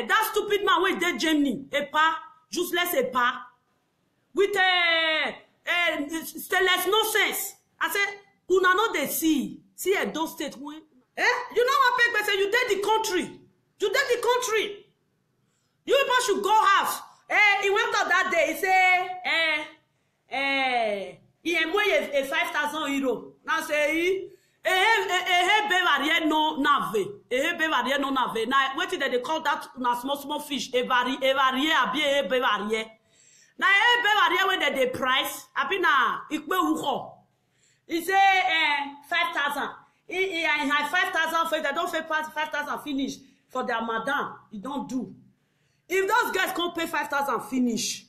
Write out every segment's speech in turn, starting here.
that stupid man wey dey Germany, Epa, useless Epa, with stainless nonsense. I said, una no dey see Edo State when. You know what people say? You did the country. You did the country. You people should go house. He went out that day. He say, he employed a 5,000 euro. Now say, no nave. Now, what did they call that? Small fish. Now, when they price, he say 5,000. He had 5,000 for they don't pay 5,000 finish for their madam. He don't do. If those guys can't pay 5,000 finish,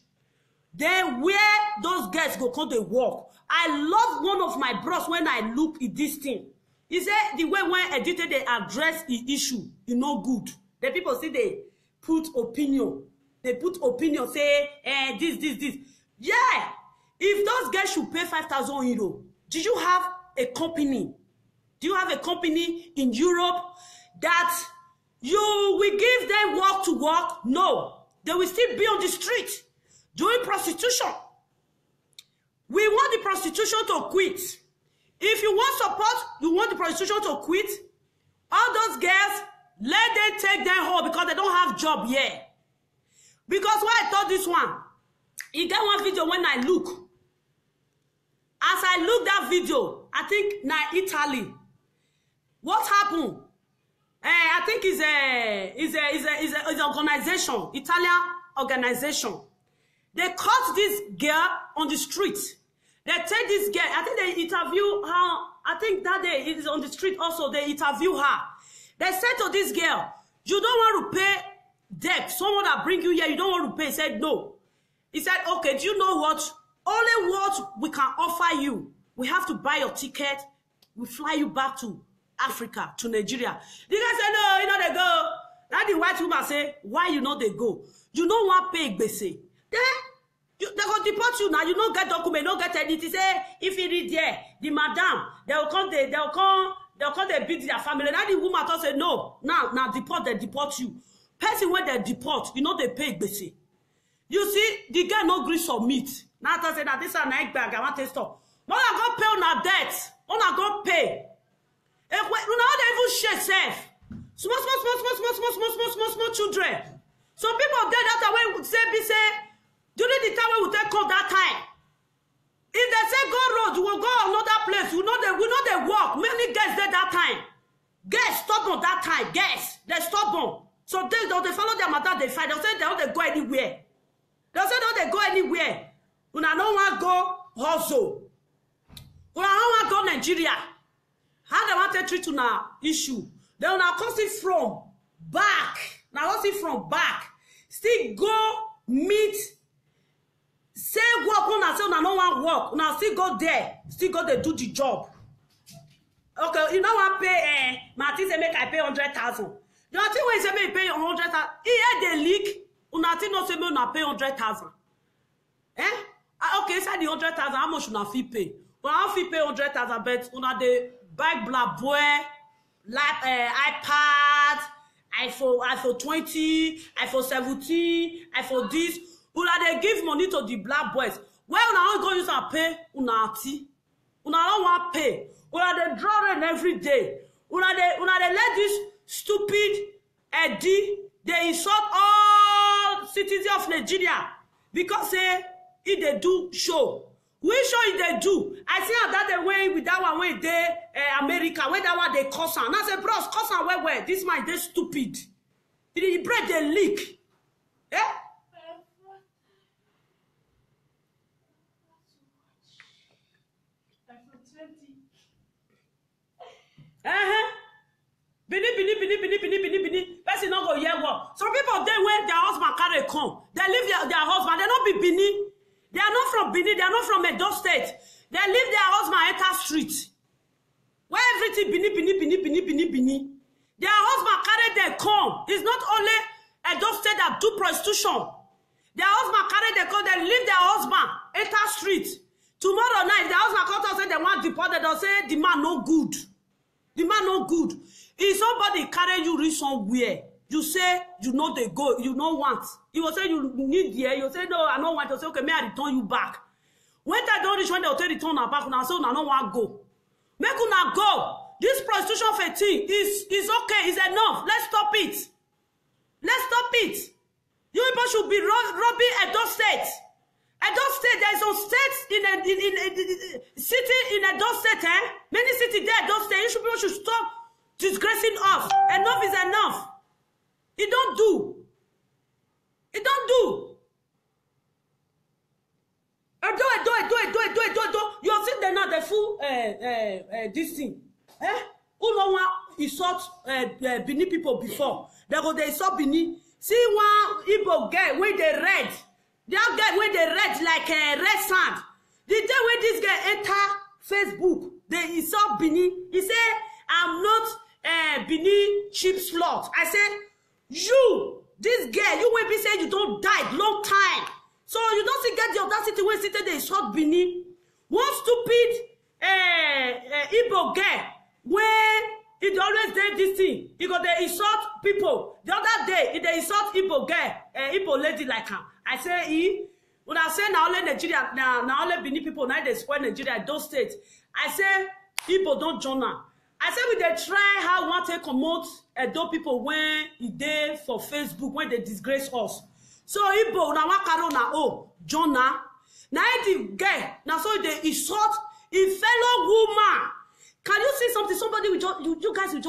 then where those guys go come they work? I love one of my bros when I look at this thing. He said the way when edited they address the issue, you know good. The people see they put opinion. They put opinion, say, this. Yeah. If those guys should pay 5,000 euro, did you have a company? Do you have a company in Europe that you will give them work to work? No. They will still be on the street doing prostitution. We want the prostitution to quit. If you want support, you want the prostitution to quit, all those girls, let them take them home because they don't have job yet. Because why I thought this one, you get one video when I look. As I look that video, I think now Italy. What happened? I think it's an organization, Italian organization. They caught this girl on the street. They take this girl. I think they interview her. I think that day it is on the street also. They interview her. They said to this girl, "You don't want to pay debt. Someone that bring you here, you don't want to pay." He said no. He said, "Okay. Do you know what? Only what we can offer you. We have to buy your ticket. We fly you back to Africa, to Nigeria." The guy said, "No, you know they go." Now the white woman say, "Why you know they go? You don't want pay gbese. Then they go deport you now. You don't get document, don't get anything." Say if you read there, the madam, they'll come, they beat their family. Now the woman thought say, "No, now deport, they deport you." Person when they deport, you know they pay gbese. You see, the guy no gree submit. Now I say that this is an egg bag. I want to stop. But I go pay on a debt. I go pay. You know they even share self. Small children. Some people there that way would say, during the time we would take call that time. If they say go road, you will go another place. We know they walk. Many guys there that time. Guys stubborn that time. Guys, they stubborn. So they follow their mother, they fight. They'll say they don't go anywhere. They'll say they don't go anywhere. When I don't want to go hustle. When I don't want to go Nigeria. How they want to treat you now issue? They will now come see from back. Now come see from back. Still go meet. Say work when I say no one work. Now still go there. Still go there do the job. Okay, you know what pay? Martin say make I pay 100,000. You know when say me pay 100,000. He had the leak. Unati no say me una pay 100,000. Okay, inside the 100,000, how much una fit pay? Well, I fit pay 100,000, but una the buy black boy, like iPad, iPhone 20, iPhone 17, iPhone this. Una they give money to the black boys. Where una go use and pay una ati? Una don't want pay. Una they draw them every day. Una they let this stupid Eddie they insult all citizens of Nigeria because if they do show. Which show they do? I see how that they way with that one way they America, where that one they cause on. I say, bros, cause on where? This man they stupid. The bread they leak. Eh? Bini. Person not go hear what. Some people they when their husband carry come. They leave their husband. They don't be Bini. They are not from Benin. They are not from Edo State. They leave their husband enter street. Where everything Bini. Their husband carry them come. It's not only Edo State that do prostitution. Their husband carry them come. They leave their husband enter street. Tomorrow night, their husband come to say they want deported. They'll say the man no good. The man no good. If somebody carry you reach somewhere, you say you know they go, you don't want. You will say you need there, you say no, I don't want. You say okay, may I return you back. When I don't reach when they will tell return her back, now say I don't want go. Make una go. This prostitution fatigue is okay, is enough. Let's stop it. Let's stop it. You people should be robbing Edo State. Edo State, there is some states in a city in Edo State, eh? Many cities there, Edo State. You people should stop disgracing us. Enough is enough. It don't do. It don't do. You see them now, the full this thing. Eh? Who know one insult Bini people before? They insult Bini. See one Igbo girl with the red. That guy with the red like red sand. The day when this guy enter Facebook, they insult Bini. He say, I'm not Bini cheap slot. I said, you, this girl, you will be saying you don't die long time. So you don't see get the audacity when sit they insult Bini. One stupid Igbo girl when it always did this thing. Because they insult people. The other day, they insult Igbo girl, Igbo lady like her. I say, when I say now only Nigeria, now only Bini people, now they spoil Nigeria, those states. I say, people don't join her. I say, we they try how want to promote those people when they for Facebook, when they disgrace us. So Igbo, now what Karona, oh, Jonah. Now the guy, now so they insult a fellow woman. Can you see something? Somebody will just, you guys will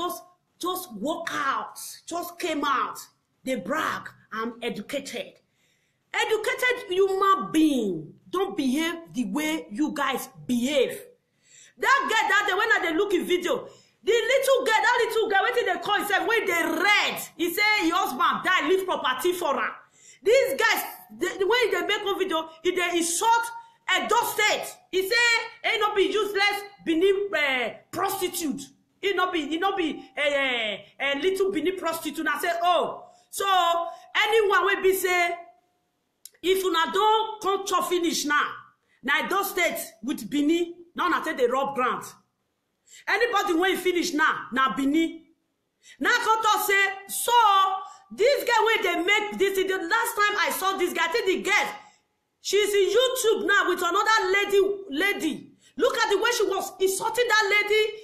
just walk out, just came out. They brag, I'm educated. Educated human being don't behave the way you guys behave. That guy that day when they look in video, the little guy, what did they call himself? When they read, he say his husband died, leave property for her. These guys, when they make a video, they insult Edo State. He say, ain't not be useless, Benin prostitute. It not be a little Benin prostitute. I say, oh, so anyone will be say, if una don't come to finish now Edo State with Benin, now I take the rob grant. Anybody when finish now Benin. Now come to say, so this guy when they make this, the last time I saw this guy, I think the girl, she's in YouTube now with another lady. Look at the way she was insulting that lady,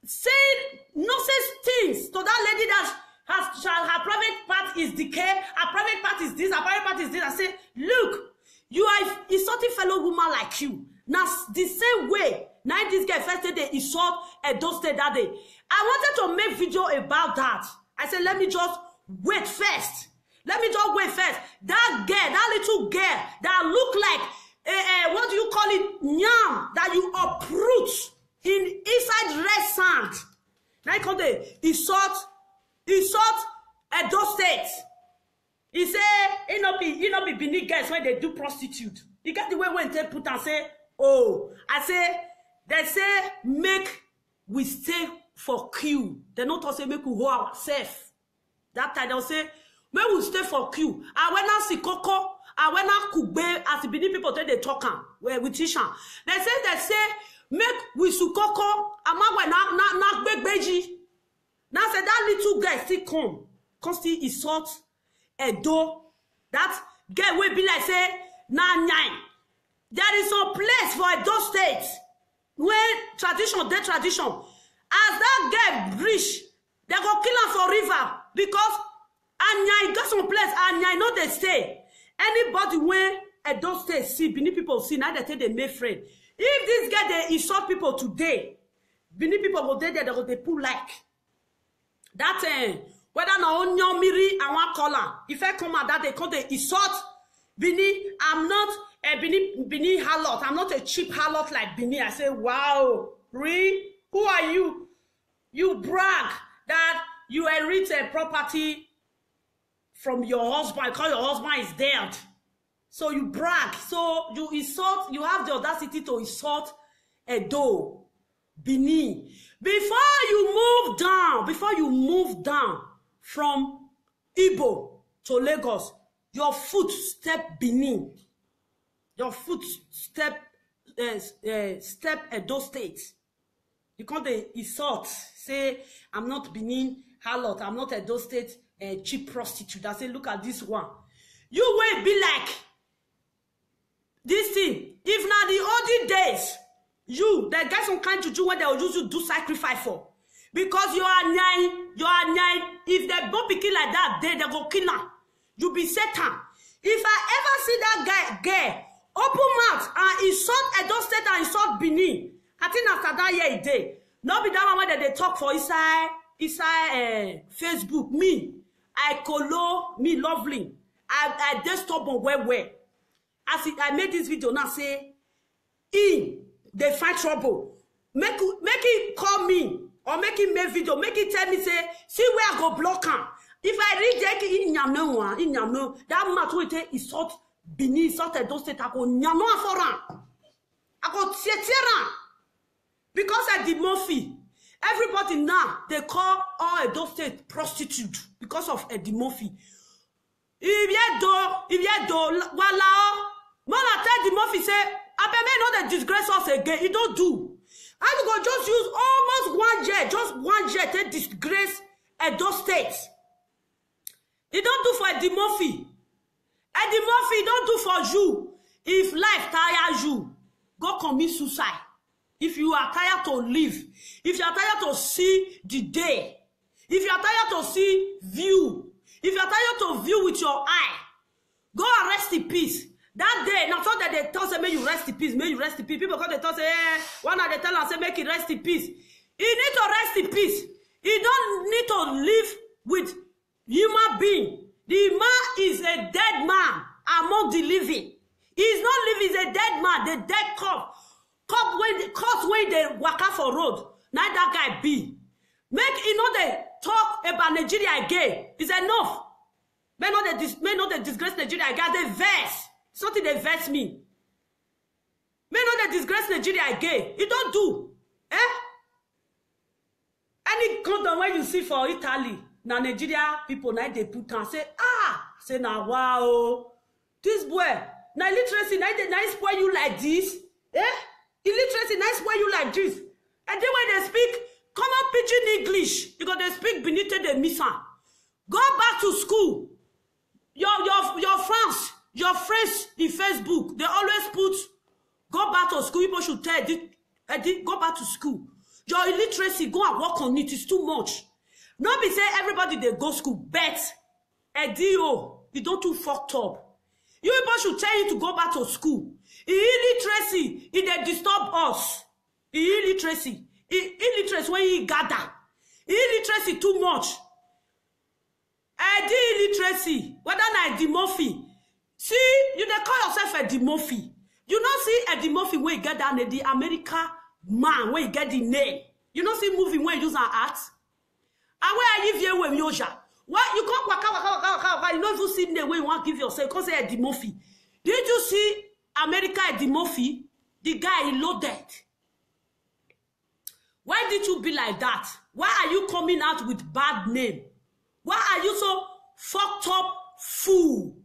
saying nonsense things to that lady that her private part is decay, her private part is this, her private part is this. I say, look, you are insulting fellow woman like you. Now, the same way, now this guy first day they insult Edo State that day. I wanted to make video about that. I said, let me just wait first. Let me just wait first. That girl, that little girl that look like, what do you call it? Yam, that you uproot inside red sand. Now you call the insult Edo State. He say, it not be Benin guys when they do prostitute. You get the way when they put and say, oh, I say, they say, make we stay for queue. They not say, make we hold ourselves. That time they'll say, make we stay for queue. And when I see Coco, and when I Kugbe, as the Benin people they talk with Tisha. They say, make we su Coco, and when na big beji. Now say that little guy still come still insult Edo. That girl will be like say, nah. There is some place for Edo State where tradition. As that girl reach, they go kill her for river because Anya got some place. Anya know they stay. Anybody when Edo State see, Benin people see, now they take they make friend. If this guy they insult people today, Benin people go there, they pull like that. Whether na onion miri and one color, if I come out that they call the insult Benin, I'm not a Benin harlot. I'm not a cheap harlot like Benin. I say, wow, really? Who are you? You brag that you inherit a property from your husband because your husband is dead. So you brag. So you insult, you have the audacity to insult Edo, Benin. Before you move down from Igbo to Lagos, your footstep Benin, your footstep step Edo State. You can't insult, say, I'm not Benin harlot, I'm not Edo State cheap prostitute. I say, look at this one. You will be like this thing. If not the olden days, they get some kind of juju when they will use you do sacrifice for. Because you are nine. If they don't be killed like that, they go kill her. You be Satan. If I ever see that guy open mouth and insult Edo State and insult Benin, I think after that year, day. Not be that one where they talk for inside Facebook. Me, I colo, me lovely. I just stop on where. As I made this video now, say, they find trouble. Make it call me or make it make video. Make it tell me, say, see where I go block him. If I reject it, that much will take insult Benin, insult Edo State. I go nyano aforan. I go tietera. Because I did Murphy. Everybody now, they call all Edo State prostitute because of Eddie Murphy. If you do, voila. Mona tell Eddie Murphy say, I may not disgrace us again. He don't do. And you go just use almost just one jet to disgrace Edo State. He don't do for Eddie Murphy. Eddie Murphy don't do for you. If life tires you, go commit suicide. If you are tired to live, if you are tired to see the day, if you are tired to see view, if you are tired to view with your eye, go and rest in peace. That day, not so that they tell say, may you rest in peace, may you rest in peace. People come they tell say, one of they tell us say, make it rest in peace. You need to rest in peace. You don't need to live with human being. The man is a dead man among the living. He is not living, he's a dead man, the dead cop. Cause when they walk out for road, now that guy be. Make they talk about Nigeria again. It's enough. May not they disgrace Nigeria again. They verse. Something they verse me. May not they disgrace Nigeria again. You don't do. Any condom when you see for Italy, now Nigeria people now they put on say, say now wow. This boy, now illiteracy, now they spoil you like this. Illiteracy, nice why you like this. And then when they speak common pidgin English, because they speak beneath the missa. Go back to school. Your friends in Facebook, they always put, go back to school. People should tell go back to school. Your illiteracy, go and work on it. It's too much. Not be say everybody they go school, bet Edio, you don't too fucked up. You people should tell you to go back to school. Illiteracy, they disturb us. Illiteracy when you gather. Illiteracy too much. Illiteracy, whether not Eddie Murphy. See, you they call yourself Eddie Murphy. You not see Eddie Murphy where you get down the America man, where you get the name. You not see movie where you use an art. And where I live here with Yoja. Why you can't waka. You don't even see the way you want to give yourself. Because say Eddie Murphy. Did you see America Eddie Murphy? The guy he loaded. Why did you be like that? Why are you coming out with bad name? Why are you so fucked up fool?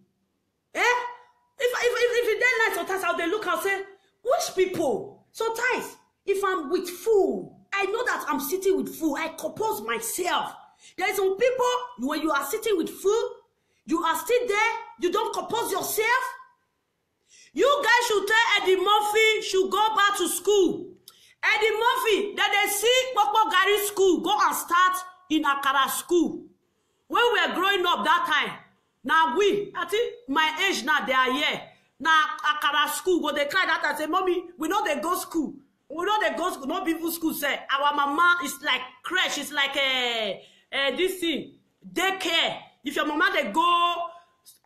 If you don't like sometimes how they look and say, which people? Sometimes, if I'm with fool, I know that I'm sitting with fool. I compose myself. There are some people, when you are sitting with fool, you are still there, you don't compose yourself. You guys should tell Eddie Murphy should go back to school. Eddie Murphy, that they see Popo Gary school, go and start in Akara school. When we were growing up that time, now I think my age now, they are here. Now Akara school, go they cry that and say, Mommy, we know they go school. We know they go school, no people school say, our mama is like crash, it's like this thing, daycare. If your mama they go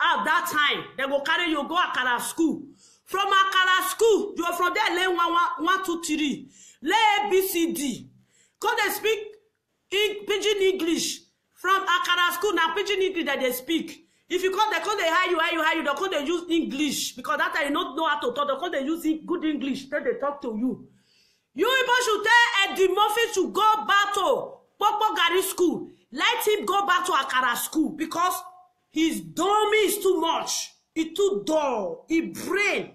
out that time, they will carry you go Akara school. From Akara school, you are from there, lay 1, 2, 3. Lay ABCD. Because they speak pidgin English. From Akara school, now pidgin English that they speak. If you call, they hire you, they call they use English. Because that time you don't know how to talk, they call they use good English. Then they talk to you. You people should tell Eddie Murphy to go back to Popo Gary school. Let him go back to Akara school. Because his dummy is too much. He too dull. He brain.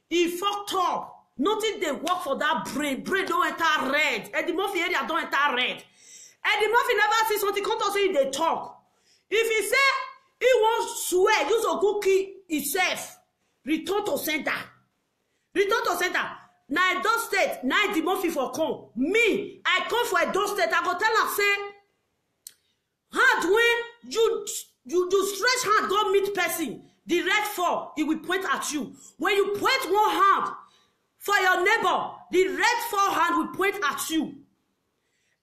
He fucked up. Nothing they work for that brain. Brain don't enter red. Eddie Murphy area don't enter red. Eddie Murphy never see something. Come to say they talk. If he say he wants swear, use a cookie himself, return to center. Return to center. Now Edo State, now the Murphy for come. Me, I come for Edo State. I go tell her say, hand when you stretch hand, go meet person. The red fall, it will point at you. When you point one hand for your neighbor, the red fall hand will point at you.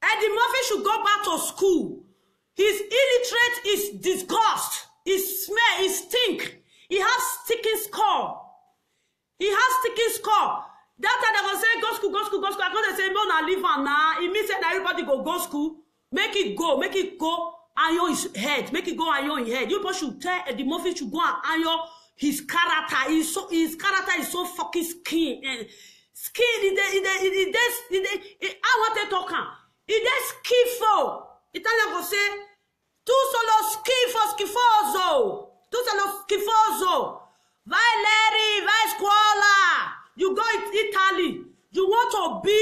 And the Murphy should go back to school. He's illiterate, he's disgust, he smell, he stink. He has sticking skull. He has sticking skull. That time they go say, go school, go school, go school. I go say, no, na leave am now. It means that everybody go school. Make it go, iron his head. Make it go, iron his head. You should tell the Murphy should go and iron his character. His character is so fucking skin. Skin, I want to talk. It is schifo. Italian go say, tu solo schifoso. Tu solo schifoso. Vai Larry, vai scuola. You go to Italy. You want to be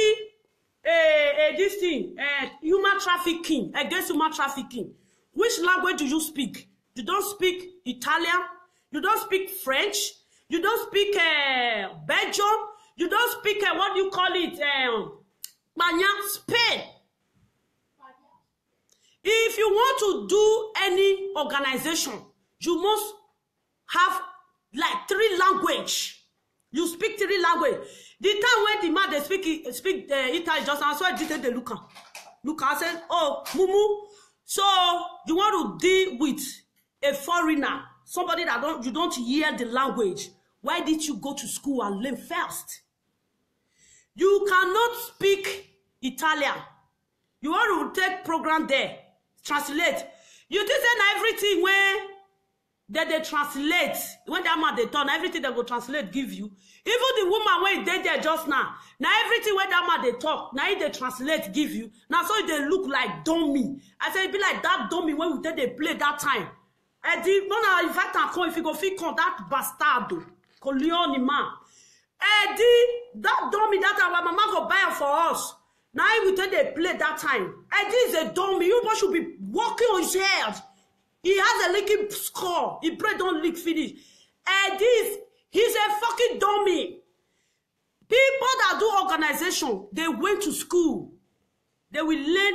this thing, human trafficking, against human trafficking. Which language do you speak? You don't speak Italian. You don't speak French. You don't speak Belgium. You don't speak what do you call it? Spain. If you want to do any organization, you must have like 3 languages. You speak 3 languages. The time when the man they speak Italian, just answer did they look I said, oh, Mumu. So you want to deal with a foreigner, somebody that you don't hear the language. Why did you go to school and learn first? You cannot speak Italian. You want to take program there, translate. You think that everything when they translate, when that man they turn, everything they go translate give you. Even the woman when they there just now everything when that man they talk, now they translate give you. Now so they look like dummy. I say it be like that dummy when we they play that time. And the man if I come if you go fit con that bastardo, Colioni man. And that dummy that our mama go buy for us. Now we tell they play that time. And this is a dummy. You should be walking on his head. He has a leaking score. He bread don't leak finish. And he's a fucking dummy. People that do organization, they went to school. They will learn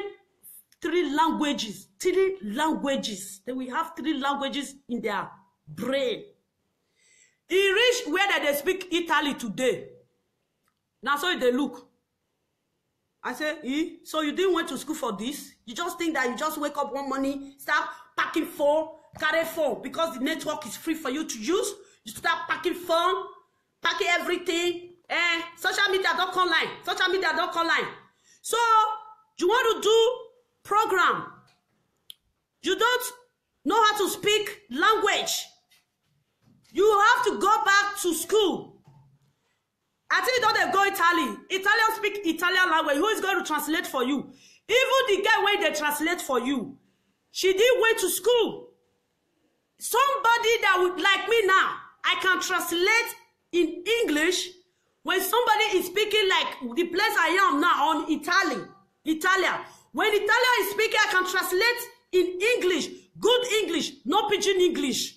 3 languages. 3 languages. They will have 3 languages in their brain. He reached where they speak Italy today. Now so they look. I say, so you didn't went to school for this? You just think that you just wake up one morning, start packing phone, carry phone, because the network is free for you to use. You start packing phone, packing everything. Social media don't come line. Social media don't come line. So you want to do program. You don't know how to speak language. You have to go back to school. I think don't they go Italy. Italian speak Italian language. Who is going to translate for you? Even the guy where they translate for you, she didn't went to school. Somebody that would like me now, I can translate in English when somebody is speaking like the place I am now on Italian. When Italian is speaking, I can translate in English, good English, not pidgin English.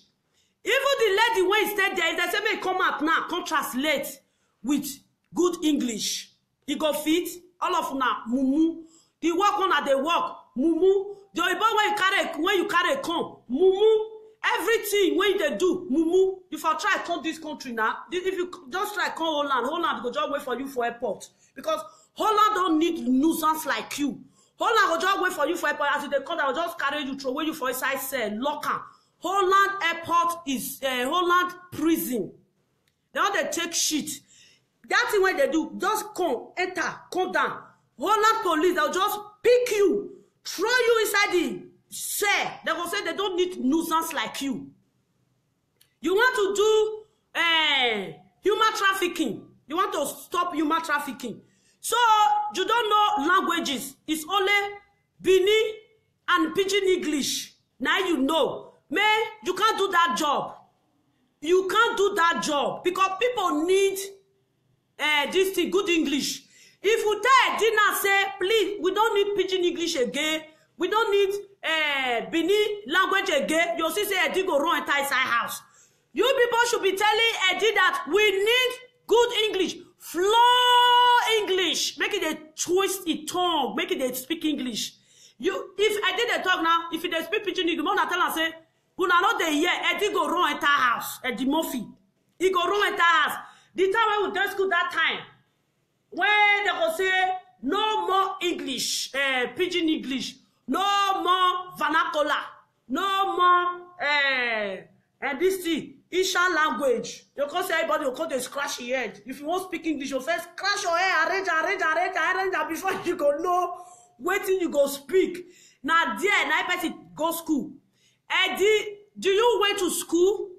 Even the lady when stayed there, they say, "May come out now, come translate with good English." He go fit all of now, mumu. The work on they work, mumu. The when you carry come, mumu. Everything when they do, mumu. If I try to come this country now, if you just try to come Holland go just wait for you for airport because Holland don't need nuisance like you. Holland will just wait for you for airport. As they come, I will just carry you, throw you for inside cell, locker. Holland airport is Holland prison. They don't they take shit. That thing when they do, just come, enter, come down. Holland police, they'll just pick you, throw you inside the cell. They will say they don't need nuisance like you. You want to do human trafficking. You want to stop human trafficking. So you don't know languages. It's only Bini and Pidgin English. Now you know. Man, you can't do that job. You can't do that job because people need this thing, good English. If you tell Dina say, please, we don't need Pidgin English again. We don't need Benin language again. You see say Eddie go run enter inside house. You people should be telling Eddie that we need good English, flow English. Make it a twist it tongue. Make it a speak English. You, if I did a talk now, if they speak pidgin, you want to tell and say, "Una not dey here." Eddie go run enter house. Eddie Murphy, he go run enter house. The time when we go school that time, when they go say no more English, pidgin English, no more vernacular, no more and this thing. Ishan language. You can say everybody will call the scratch your head. If you won't speak English, you first scratch your head, arrange before you go know waiting you go speak. Now there, now person go school. Eddie, do you went to school?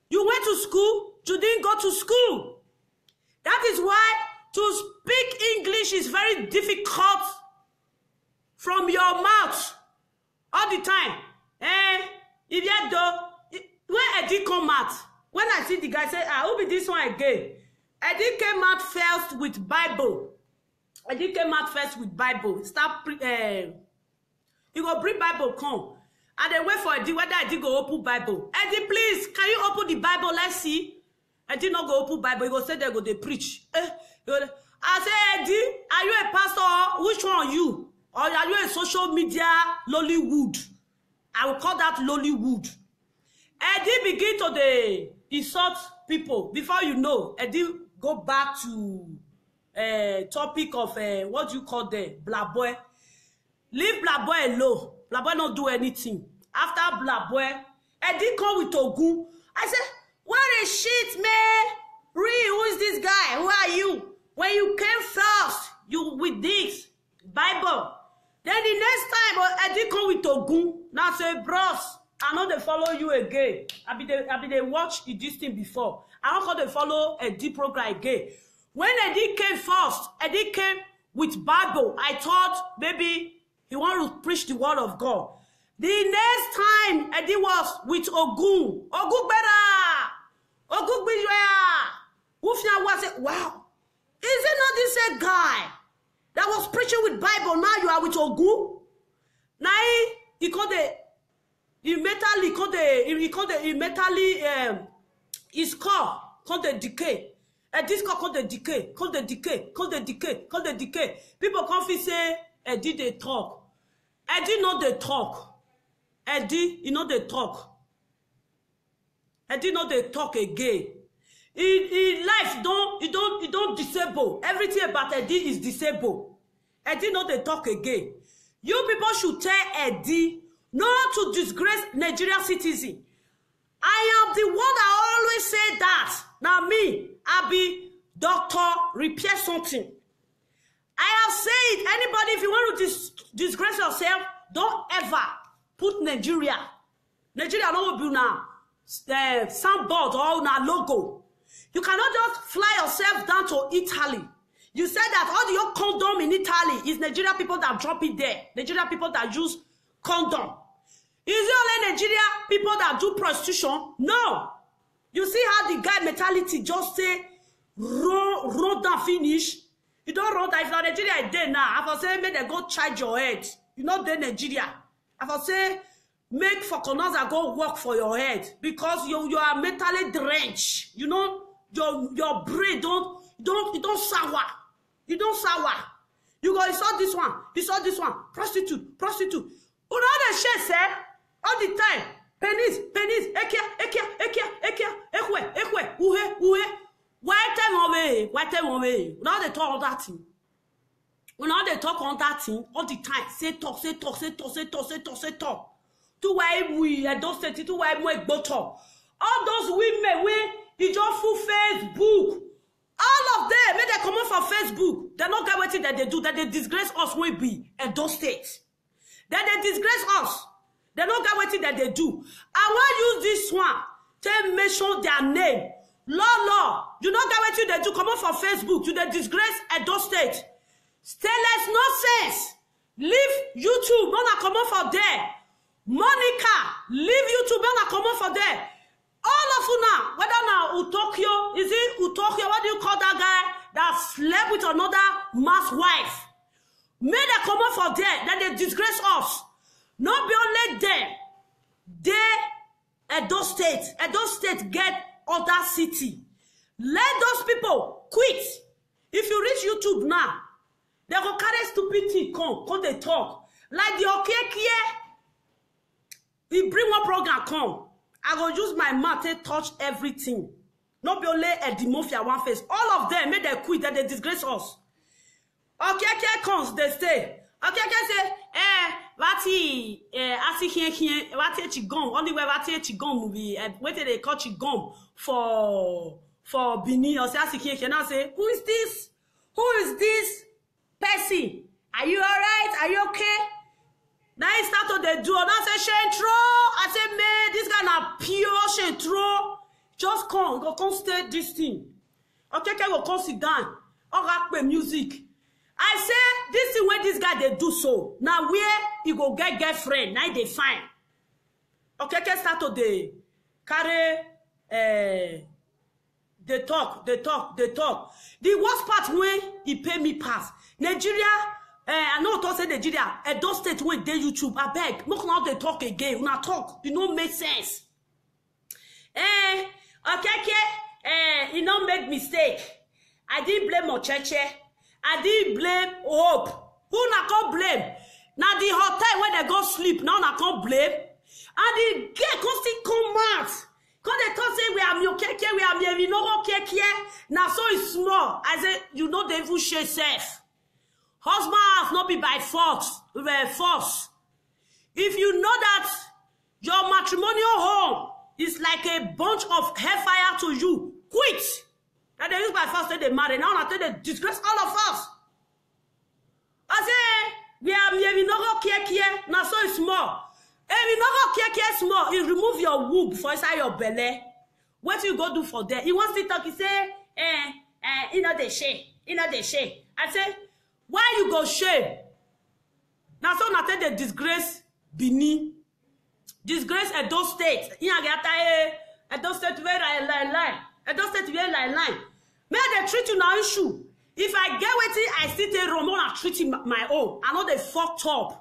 You went to school? You didn't go to school. That is why to speak English is very difficult from your mouth all the time. If you do. When Eddie come out, when I see the guy say, who be this one again? Eddie came out first with Bible. Eddie came out first with Bible. Start, he go bring Bible come. And they wait for Eddie, whether Eddie go open Bible. Eddie, please, can you open the Bible? Let's see. Eddie not go open Bible. He go say they go, they preach. I say, Eddie, are you a pastor? Which one are you? Or are you a social media Lollywood? I will call that Lollywood. Eddie begin to the insult people. Before you know, Eddie go back to topic of what do you call the Black Boy. Leave Black Boy alone. Black Boy not do anything. After Black Boy, Eddie come with Ogun. I said, what a shit, man. Really, who is this guy? Who are you? When you came first, you with this Bible. Then the next time, Eddie come with Ogun. Now say, bros, I know they follow you again. I be they watch this thing before. I don't call they follow Eddie program again. When Eddie came first, Eddie came with Bible. I thought maybe he want to preach the word of God. The next time Eddie was with Ogun. Ogun better. Ogun better. Ufia was it? Wow. Is it not this a guy that was preaching with Bible? Now you are with Ogun. Now he called the his car called the decay. And this car called the decay, called the decay, called the decay, called the decay. People come and say, Eddie they talk. Eddie not they talk. Eddie, you know they talk. Eddie not they talk again. In life, you don't disable. Everything about Eddie is disabled. Eddie not they talk again. You people should tell Eddie not to disgrace Nigerian citizen. I am the one that always say that. Now me, I be doctor, repair something. I have said, anybody, if you want to disgrace yourself, don't ever put Nigeria. Nigeria no be now soundboard or na logo. You cannot just fly yourself down to Italy. You said that all your condom in Italy is Nigerian people that drop it there. Nigerian people that use condom. Is it only Nigeria people that do prostitution? No. You see how the guy mentality just say, run down finish. You don't run down. If you're Nigeria, it's there now. I for say, make them go charge your head. You know, they Nigeria. I for say, make for Konoza go work for your head. Because you are mentally drenched. You know, your brain don't sour. You don't sour. You go, you saw this one. You saw this one. Prostitute. You know the shit, sir? All the time. Penis. Ekia. Ekwe. Uhe. Why time away? Now they talk on that thing. Now they talk on that thing all the time. Say talk. To why we don't say to why we go talk. All those women you just full Facebook. All of them, when they come out from Facebook, they don't get what that they do, that they disgrace us when we in those states. That they disgrace us. They don't get what that they do. I want use this one to mention their name. Law. You don't get what they do, come out from Facebook to the disgrace at those states. Stainless nonsense. Leave YouTube, when I come out from there. Monica, leave YouTube, when I come out from there. All of you now, whether now Utokyo, is it Utokyo, what do you call that guy that slept with another man's wife? May they come out for there, that they disgrace us. Not be only them. They Edo State get other city. Let those people quit. If you reach YouTube now, they go carry stupidity come they talk. Like the Okekie, we bring one program come. I go use my mouth to touch everything. Not be only a Dimofia one face. All of them make them quit, that they disgrace us. Okekie comes, they stay. Okekie say, wati wati chigom. Only way wati chigom will be what they call chigom for Bini or say now say, who is this? Who is this person? Are you alright? Are you okay? Now he start to the do. Now say Shentro. I say, man, this guy na pure Shentro. Just come stay this thing. Okay, go come sit down. Or rap music. I say this is when this guy they do so. Now where he go get girlfriend? Now they fine. Okay, start to the carry. They talk. The worst part when he pay me pass. Nigeria, I know to say Nigeria, Edo State when they YouTube, I beg. Look now they talk again. When I talk, it don't make sense. He don't make mistake. I didn't blame Ocheche. I didn't blame Hope. Who na can't blame? Now the hotel when they go sleep, now na can't blame. And the girl can still come out. Quand they talk say we are Miokeke, we are Mievino Keke, now so it's small. I say, you know they will share self. Husband has not be by force. If you know that your matrimonial home is like a bunch of hellfire to you, quit. That they use by force they marry. Now I tell they disgrace all of us. I say, we are Mievino Keke, now so it's small. If you not go small, you remove your womb for inside your belly. What you go do for there? He wants to talk. He say, you know they share. I say, why you go share? Now so not the disgrace Bini, disgrace Edo State. Edo State where lie. Edo State where lie. May they treat you now issue. If I get waiting, I still take Roman and treat him my own. I know they fucked up.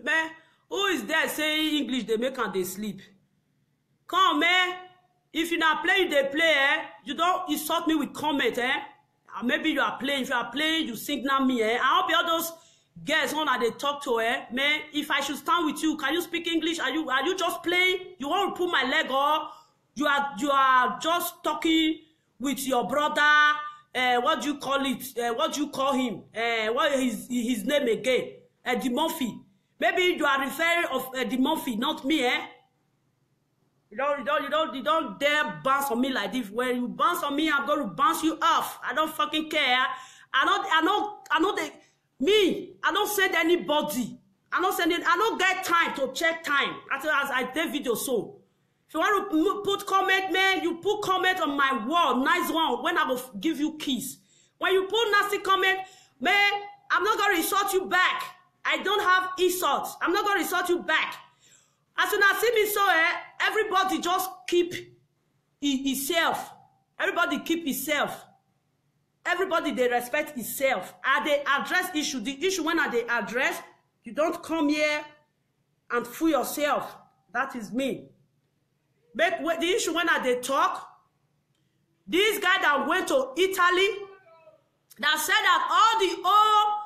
Man, who is there saying English they make and they sleep? Come, man. If you not play, they play, you don't insult me with comment, maybe you are playing. If you are playing, you signal me, I hope all those girls when they talk to man. If I should stand with you, can you speak English? Are you just playing? You want to pull my leg or you are just talking with your brother? What do you call it? What do you call him? What is his name again? Eddie Murphy. Maybe you are referring of Eddie Murphy, not me, You don't dare bounce on me like this. When you bounce on me, I'm going to bounce you off. I don't fucking care. I don't send anybody. I don't get time to check time. As I did video so. If you want to put comment, man, you put comment on my wall. Nice one. When I will give you kiss. When you put nasty comment, man, I'm not going to insult you back. I don't have insults. I'm not going to insult you back. As soon as see me so, everybody just keep himself. Everybody keep himself. Everybody, they respect himself. And they address issue. The issue when they address, you don't come here and fool yourself. That is me. But the issue when they talk, this guy that went to Italy, that said that all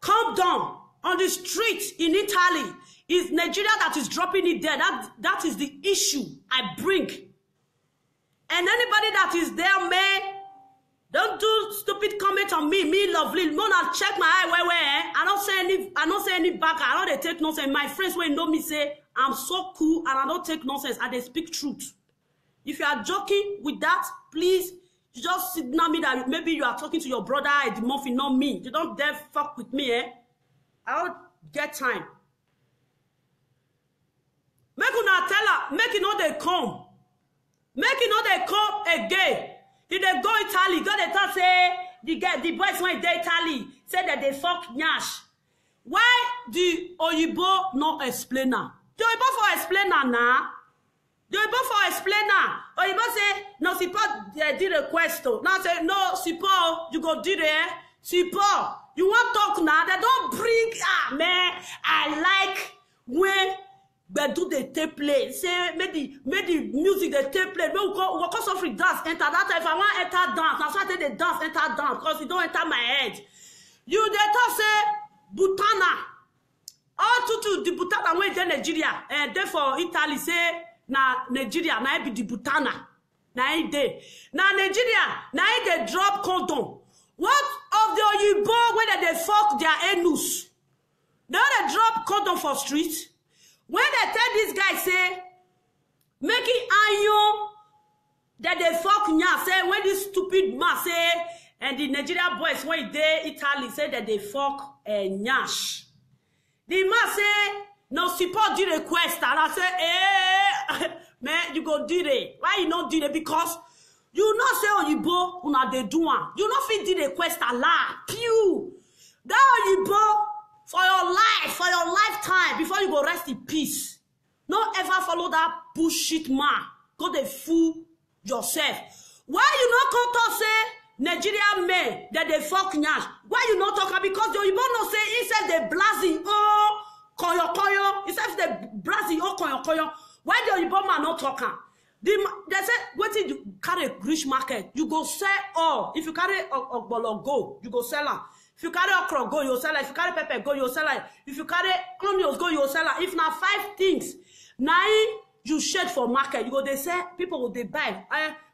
come down on the street in Italy, is Nigeria that is dropping it there. That is the issue I bring. And anybody that is there, man, don't do stupid comment on me. Me lovely. Mona check my eye where I don't say any back. I don't take nonsense. My friends when know me say I'm so cool and I don't take nonsense and they speak truth. If you are joking with that, please just signal me that maybe you are talking to your brother Eddie Murphy, not me. You don't dare fuck with me, I don't get time. Make una tell her, make it not they come. Make it not they come again. If they go Italy, go they talk say the boys went to Italy, say that they fuck Nyash. Why the Oyibo no explainer? The Oyibo for explainer now. The Oyibo for explainer. Oyibo say, no, support the request. Now say, no, support, you go do it. Support. You want talk now? They don't bring, man, I like when they do the tape play. Say, make the music they tape play. We go free dance, enter that. If I want enter dance, that's why I take the dance, enter dance, because it don't enter my head. You they talk say, Butana. All to the Butana when they Nigeria. And therefore, Italy say, na Nigeria, na be the Butana. Na ide. Na Nigeria, na they drop condom. What of the Oyibo when they fuck their anus? Now they drop condom for street. When they tell this guy say, make it iron that they fuck nya, say when this stupid man say, and the Nigerian boys when they Italy say that they fuck nyash. The man say, no support the request, and I say, man, you go do it. Why you not do it? Because you not say Oyibo, una dey do one. You not fit the request Allah. Pew. That Oyibo for your life, for your lifetime, before you go rest in peace. Don't ever follow that bullshit man. Go dey fool yourself. Why you not come to say Nigerian men that they fuck nyash? Why you not talking? Because the Oyibo no say instead they blasting oh koyo koyo. Instead they blasting oh koyo koyo. Why the Oyibo man not talking? They say, what did you carry rich market? You go sell all. If you carry ogbolo go, you go sell it. If you carry okra go, you sell it. If you carry pepper go, you sell it. If you carry onions go, you sell it. If now 5 things, now you shed for market, you go they say people will they buy.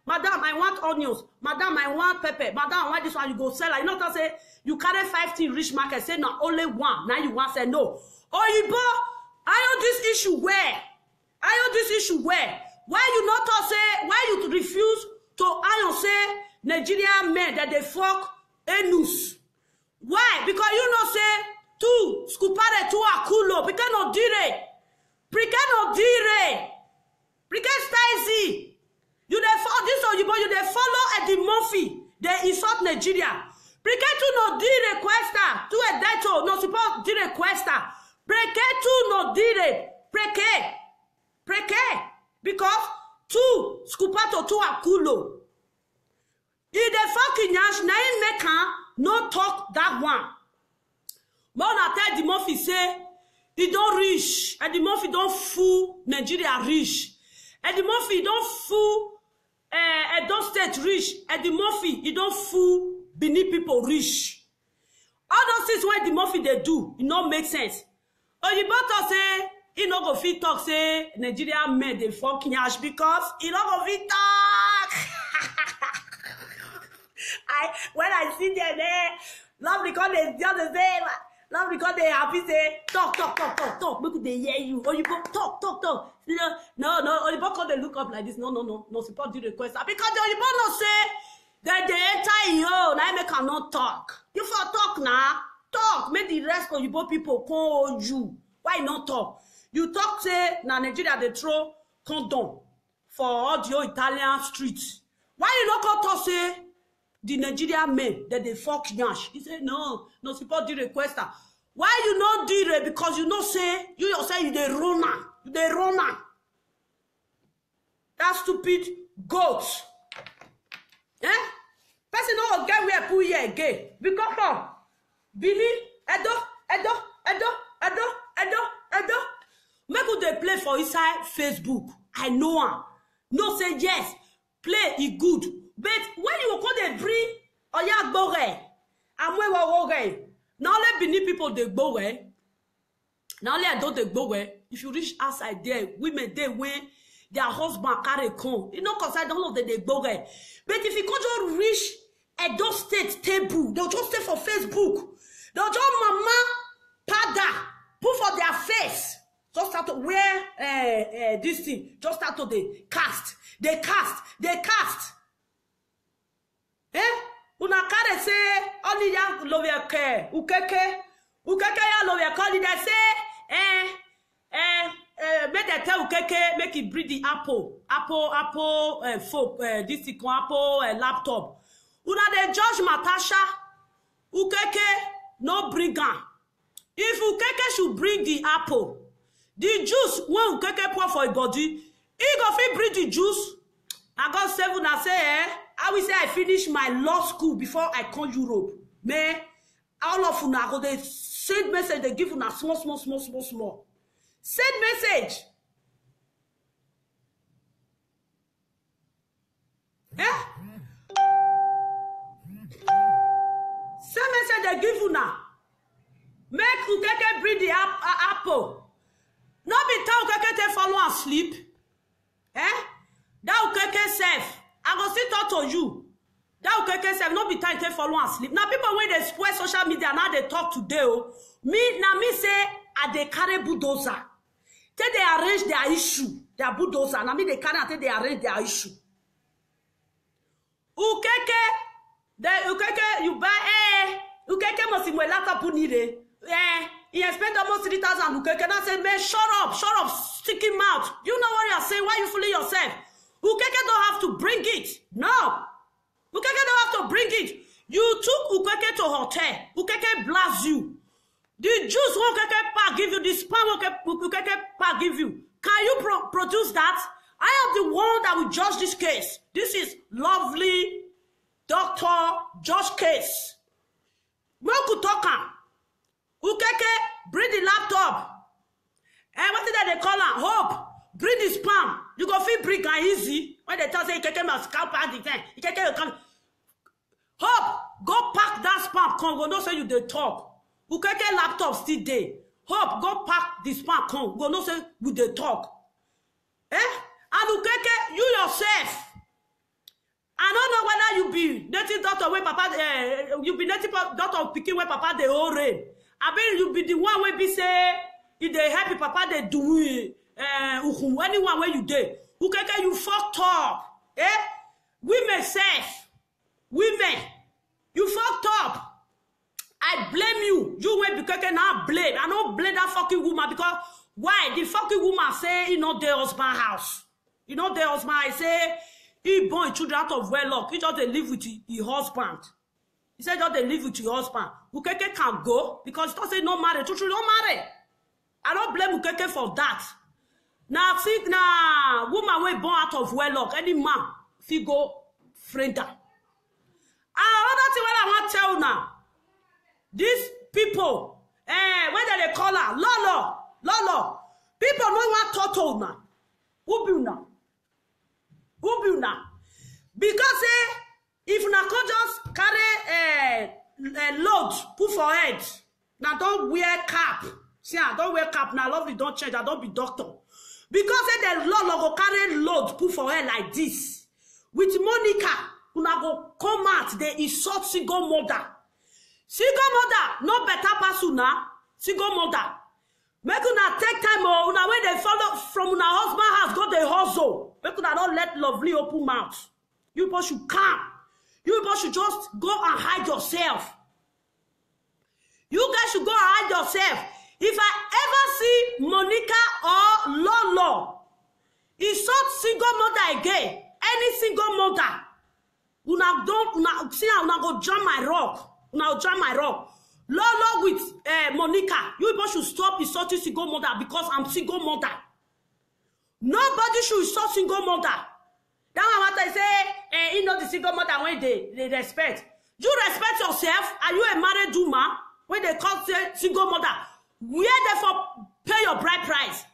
Madam, I want onions. Madam, I want pepper. Madam, I want this one. You go sell it. You not say you carry 5 things rich market. Say no, only one. Now you want say no. Oyibo, I know this issue where? I know this issue where? Why you not say, why you refuse to iron say Nigerian men that they fuck anus? Why? Because you not say two scupare two akulo, because no dire. Because no dire. Because Stacy. You they follow this or you they follow Eddie Murphy. They insult Nigeria. Because tu no dire questa. Tu e dato no support dire questa. Because tu no dire. Preke. Because two scupato two akulo. If the fucking yash na in make no talk that one. But I tell the Murphy say he don't reach, and the Murphy don't fool Nigeria rich, and the Murphy don't fool don't state rich, and the Murphy he don't fool Benin people rich. All those things when the Murphy they do, it not make sense. Or the butter say. He no go fit talk say Nigerian men they fuck nyash because he no go fit talk. When I see them there, love because they just the same. Love because they happy say talk. Make they hear you. Or you go talk. No. Or you go they look up like this. No. Support the request because you no say that they enter you. Now make cannot talk. You for talk now. Talk. Make the rest of you people call you. Why not talk? You talk say na Nigeria they throw condom for all the Italian streets. Why you not come talk say the Nigerian men that they fuck nyash? He say no support the requester. Why you not do it? Because you not say you yourself you the runner. That stupid goat. Person no get where put here again. Because of Billy Edo. Make they play for inside Facebook. I know one. No say yes. Play it good. But when you call the bring oya gbore, amwe wo now let Benin people they gbore. Now let don't they gbore. If you reach outside there, women they when their husband carry come. You know cause I don't know that they gbore. But if you can't just reach Edo State table, they'll just stay for Facebook. They'll just mama pada put for their face. Just start to wear this thing. Just start to they cast. Una kare say only ya love your care. Ukeke ya love your call. They say make they tell Ukeke make it breed the apple folk this thing apple laptop. Una they judge Natasha. Ukeke no bring am. If Ukeke should bring the apple, the juice when Ukeke pour for a body, he go fit bring the juice. I got 7 and say, I will say I finish my law school before I come Europe. Me, all of una go they send message, they give una small. Send message. Eh? Send message they give una. Make Ukeke bring the apple. Not be tell Ukeke take follow and sleep. Eh? That Ukeke self. I go still talk to you. That Ukeke self, not be time take follow and sleep. Now people when they spoil social media, now they talk today. Oh. Me say, I they carry bulldozer. Till they arrange their issue. Their bulldozer. Now me they carry until they arrange their issue. Ukeke, you buy, Ukeke must be laptop unire. He spent almost 3,000. Ukeke now say, man, shut up, sticky mouth. You know what you're saying? Why you fooling yourself? Ukeke don't have to bring it. No. Ukeke don't have to bring it. You took Ukeke to hotel. Ukeke blast you. The juice Ukeke pa give you, the spam Ukeke pa give you. Can you produce that? I am the one that will judge this case. This is lovely Dr. Judge case. Moku Toka. Ukeke, bring the laptop. And what is that they call her? Hope. Bring the spam. You go feel bring and easy. When they tell say Ukeke must scalp back the thing. Ukeke will come. Hope, go pack that spam. Come, go no say you they talk. Ukeke laptop still there. Hope, go pack the spam. Come, go no say you they talk. Eh? And Ukeke, you yourself. I don't know whether you be native doctor where papa, you be native doctor picking where papa they all rain. I mean, you be the one where be say, if they happy papa they do anyone where you did. Ukeke, you fucked up. Eh? Women safe. Women, you fucked up. I blame you. You went Ukeke now blame. I don't blame that fucking woman because why? The fucking woman say he not their husband house. You know their husband, I say he born children out of wedlock. He just they live with his husband. He said just they live with your husband. Ukeke can go because he don't say no marry. Children don't marry. I don't blame Ukeke for that. Now think now woman we born out of wedlock. Any man fi go friend her. Another thing what I want to tell you now. These people, when they call her Lolo. People no want turtle now. Who be now? Because if una can just carry load put for head, now don't wear cap. See, I don't wear cap now. Lovely don't change. I don't be doctor. Because the Lolo go carry load put for head like this. With Monica, una go come out. They insult single mother. Single mother, no better person now. Single mother. Make una take time or una when they follow from una husband house go the hustle. Make una don't let lovely open mouth. You people should come. You people should just go and hide yourself. You guys should go and hide yourself. If I ever see Monica or Lolo insult single mother again, any single mother, una go jam my rock. Una jam my rock. Lolo with Monica, you people should stop insulting single mother because I'm single mother. Nobody should insult single mother. That one what I say, you know the single mother when they respect. You respect yourself. Are you a married woman? When they call say single mother, where therefore pay your bride price.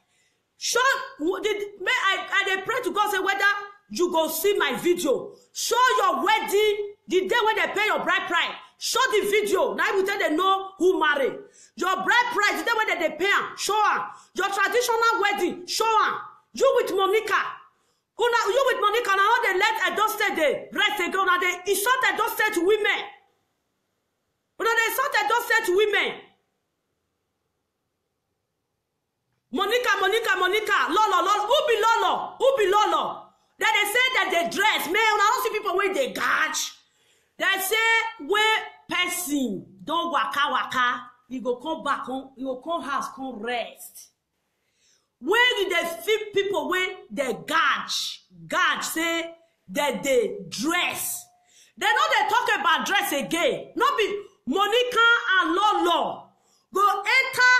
Show I they pray to God say whether you go see my video. Show your wedding the day when they pay your bride price. Show the video. Now we tell them know who married. Your bride price, the day when they pay her, show her. Your traditional wedding, show her. You with Monica. You with Monica, now they let Edo State they rest again. Now they insult Edo State women. Now they insult Edo State women. Monica. Lolo. Who be Lolo? Then they say that they dress. Man, I don't see people when they gauge. They say when person don't waka, you go come back home, you go come house, come rest. When they feel people when they gauge say that they dress. They know they talk about dress again. Not be Monica and Lolo. go enter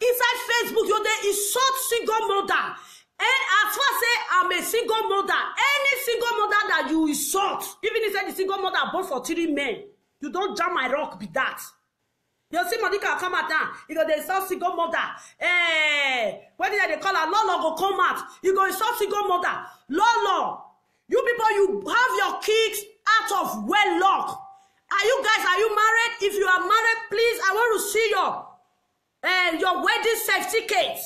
inside Facebook, you dey insult single mother. And as far as say I'm a single mother, any single mother that you insult, even if the single mother born for 3 men, you don't jam my rock be that. You see Monica come out now, you go dey insult single mother. What did they call her? Lolo go come out. You go insult single mother. Lolo, you people, you have your kids out of wedlock. Are you married? If you are married, please, I want to see your wedding certificate.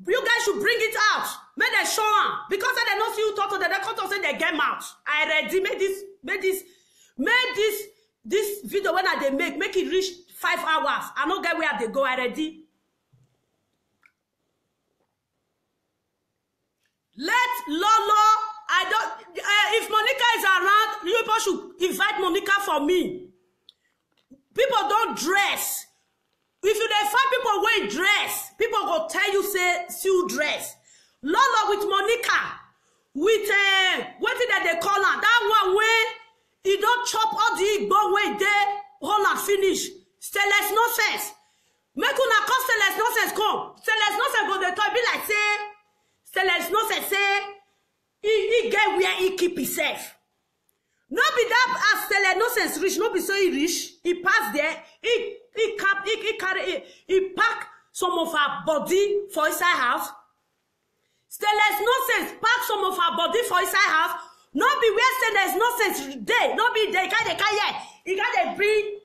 You guys should bring it out. Make them show them. Because they don't see you talk to them, they come to say they get out. I already made this video when I make it reach 5 hours. I don't get where they go already. Let Lolo, if Monica is around, you people should invite Monica for me. People don't dress. If you dey find people wear dress, people go tell you say still dress. Lolo with Monica, with what did they call her? That one where he don't chop all the Igbo way there, hold and finish. Stainless nonsense. Make una come stainless nonsense come. Stainless nonsense go dey talk be like say stainless nonsense say he get where he keep himself. No be that as stainless nonsense reach, no be so he reach. He pass there. He pack some of her body for inside house. Stainless nonsense pack some of her body for inside house. No be where stainless nonsense day. No be they can't here. He got to bring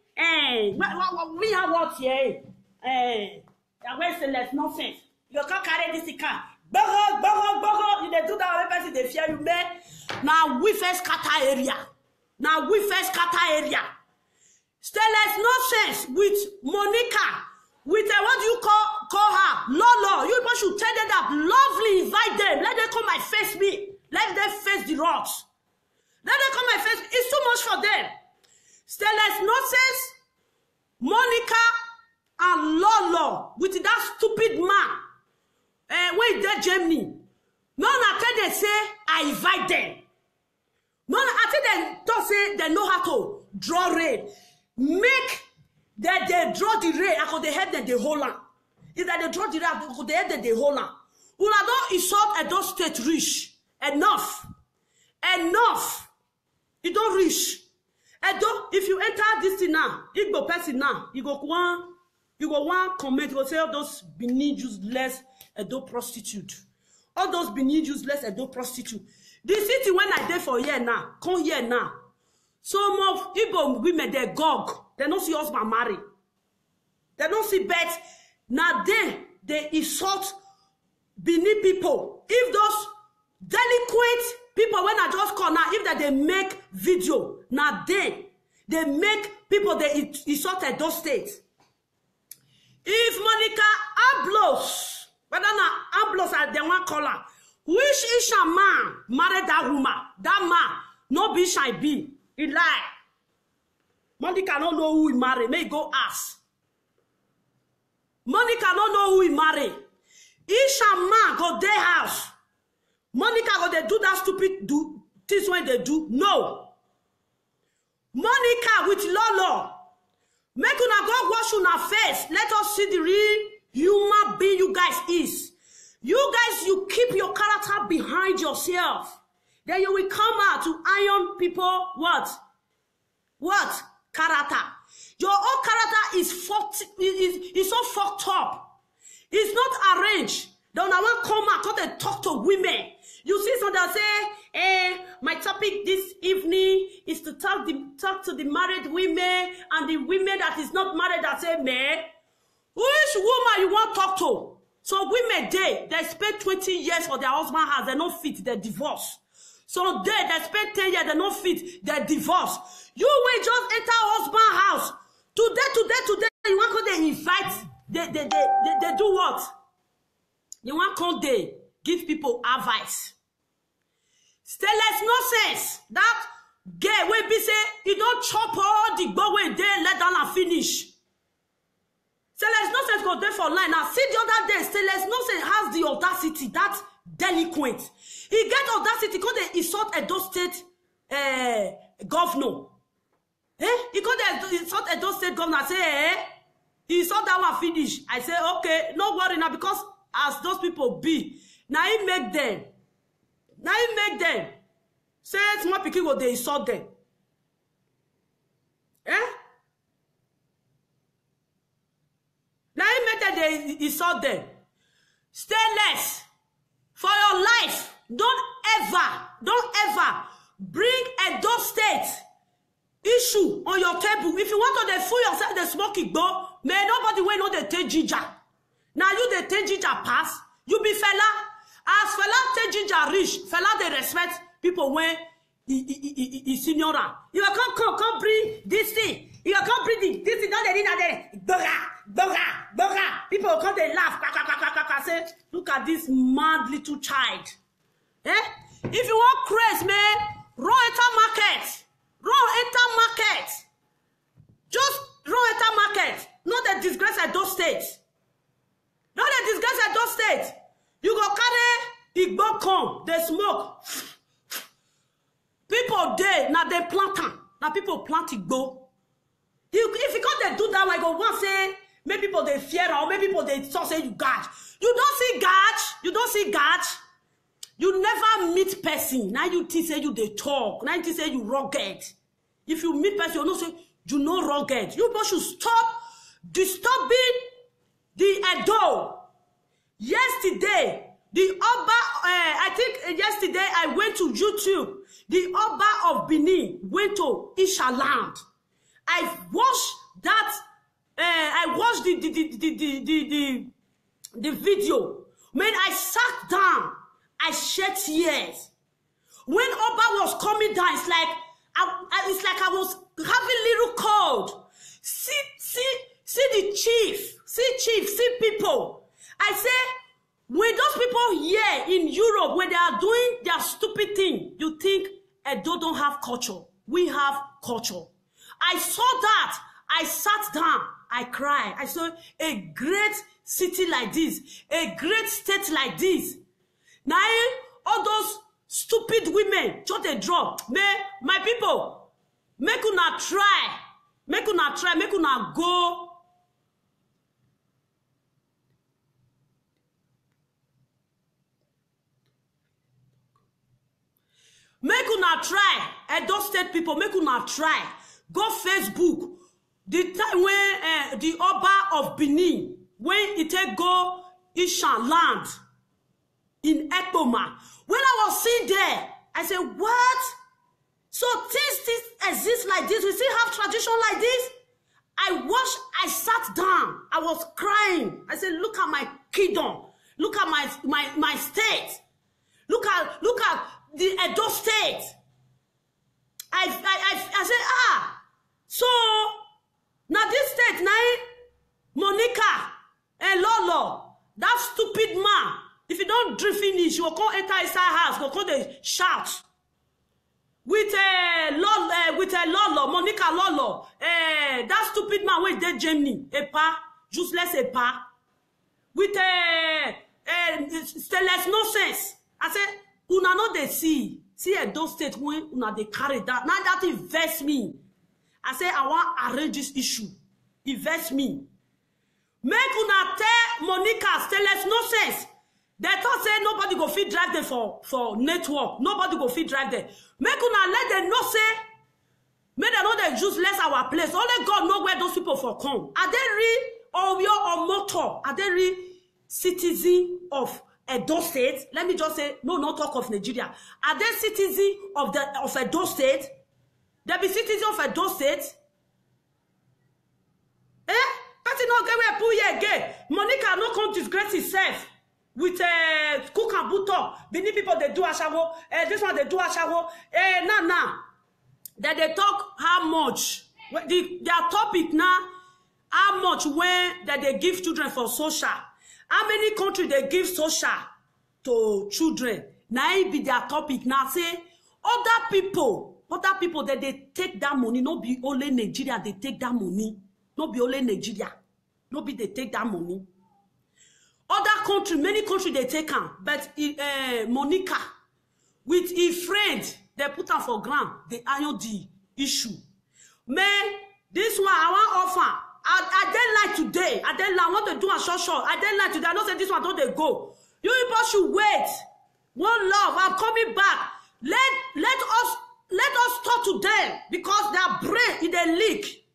we have what here. Where stainless nonsense. You can't carry this car. Bogo. You do that person they fear you man. Now we first scatter area. Stainless nonsense with Monica, with what do you call her? Lolo. You people should tell them that lovely, invite them. Let them come and face me. Let them face the rocks. Let them come and face me. It's too much for them. Stainless nonsense, Monica and Lolo with that stupid man. Wait there, Germany. No, I tell them say I invite them. No, I tell them don't say they know how to draw rain. Make that they draw the rain. I could head them the whole land. If that they draw the rain, I could head them the whole land. Una don't insult and don't state rich. Enough. You don't reach. And don't, if you enter this thing now, Igbo person now, you go one comment, you go say all those Benin useless Edo prostitute. All those Benin useless Edo prostitute. The city when I did for here now, come here now. Some of Igbo women, they gog. They don't see husband marry. They don't see beds. Now they insult Benin people. If those delinquent people, when I just call now, if that they make video, now they make people, they insulted those states. If Monica Ablos, whether not Ablos are the one caller, which Isha man married that woman, that man, no be shy be. He lie. Monica don't know who he marry. May go ask. Monica don't know who he marry. Isha man go their house. Monica go they do that stupid things when they do. No. Monica with Lolo. Make una go wash una face. Let us see the real human being you guys is. You guys, you keep your character behind yourself. Then you will come out to iron people. What? Character. Your own character is fucked. Is so fucked up. It's not arranged. Then I want to come out and talk to women. You see some that say, my topic this evening is to talk to the married women and the women that is not married that say, man, which woman you want to talk to? So women, they spend 20 years for their husband house, they don't fit their divorce. So they spend 10 years, they don't fit their divorce. You will just enter husband house. Today, you want to they invite, they do what? You want to they give people advice. Stainless nonsense. That gay will be say, you don't chop all the bow way there, let down and finish. Stainless nonsense go there for line. Now, see the other day, Stainless nonsense has the audacity, that delinquent. He get audacity because they insult Edo State governor. He could insult Edo State governor say, he saw that one finish. I say, okay, no worry now, because as those people be, now he make them. Now he make them. Say, small pikin go dey insult them. Eh? Now he make them they insult them. Stay less. For your life, don't ever bring a Edo State issue on your table. If you want to fool yourself, the smoking go, may nobody will know the take ginger. Now you the take ginger pass, you be fella. As fella take ginger rich, fella they respect people when he senior. You can't bring this thing. You can't bring this thing. Don't they need that? People come they laugh. Say, look at this mad little child. Eh? If you want craze, man, run enter market. Just run enter market. Not the disgrace at those states. Not the disgrace at those states. You go carry Igbo come, they smoke. People there, now they plant them. Now people plant Igbo. If you can't do that, like go one say, maybe people they fear or maybe people they talk say you gouge. You don't see gouge. You don't see gouge. You never meet person. Now you say you they talk. Now you say you rugged. If you meet person, you know say you know rugged. You should stop disturbing the Edo. Yesterday, the Oba, I think yesterday I went to YouTube. The Oba of Benin went to Isha land. I watched that. I watched the video. When I sat down, I shed tears. When Oba was coming down, it's like I was having little cold. See the chief, see people. I say, when those people here in Europe, when they are doing their stupid thing, you think Edo don't have culture. We have culture. I saw that. I sat down. I cried. I saw a great city like this, a great state like this. Now, all those stupid women, just a drop. My people, make una try. Make una go. Make una try. Edo State people, make una try. Go Facebook. The time when the Oba of Benin, when it go Ishan land in Ekpoma, when I was sitting there, I said, what? So things exist like this. We still have tradition like this. I sat down. I was crying. I said, look at my kingdom. Look at my state. Look at the Edo State. I said, so now this state, now Monica and Lolo, that stupid man, if you don't drift finish, you will come enter inside house, go come they shout. With a Lolo, Monica Lolo, that stupid man with the Germany, a pa, useless a pa, with stainless nonsense. I said, una no they see Edo State when una they carry that. Now that invest me. I say I want to arrange this issue. Invest me. Make una tell Monica stainless nonsense. They thought say nobody go fit drive them for network. Nobody go fit drive them. Make una let them know say. Make them know they just less our place. Only God know where those people for come. Are they real Oyo or Motor? Are they real citizen of Edo State? Let me just say, no, not talk of Nigeria. Are they citizens of Edo State? They be citizens of Edo State? Eh? That's not get where pull here again. Monica no come disgrace himself with cook and butter. Many people they do ashawo. This one they do ashawo. Now. That they talk how much. Their topic now, how much when that they give children for social. How many countries they give social to children? Now it be their topic. Now say other people that they take that money. No be only Nigeria they take that money. No be only Nigeria. No be they take that money. Other country, many countries they take them. But Monica with his friend they put her for ground. They iron the issue. Man, this one I want offer. I dey like today. I dey like, I want to do a short. I dey like today. I know say this one don't they go. You people should wait. One love, I'm coming back. Let us talk to them because their brain is a leak.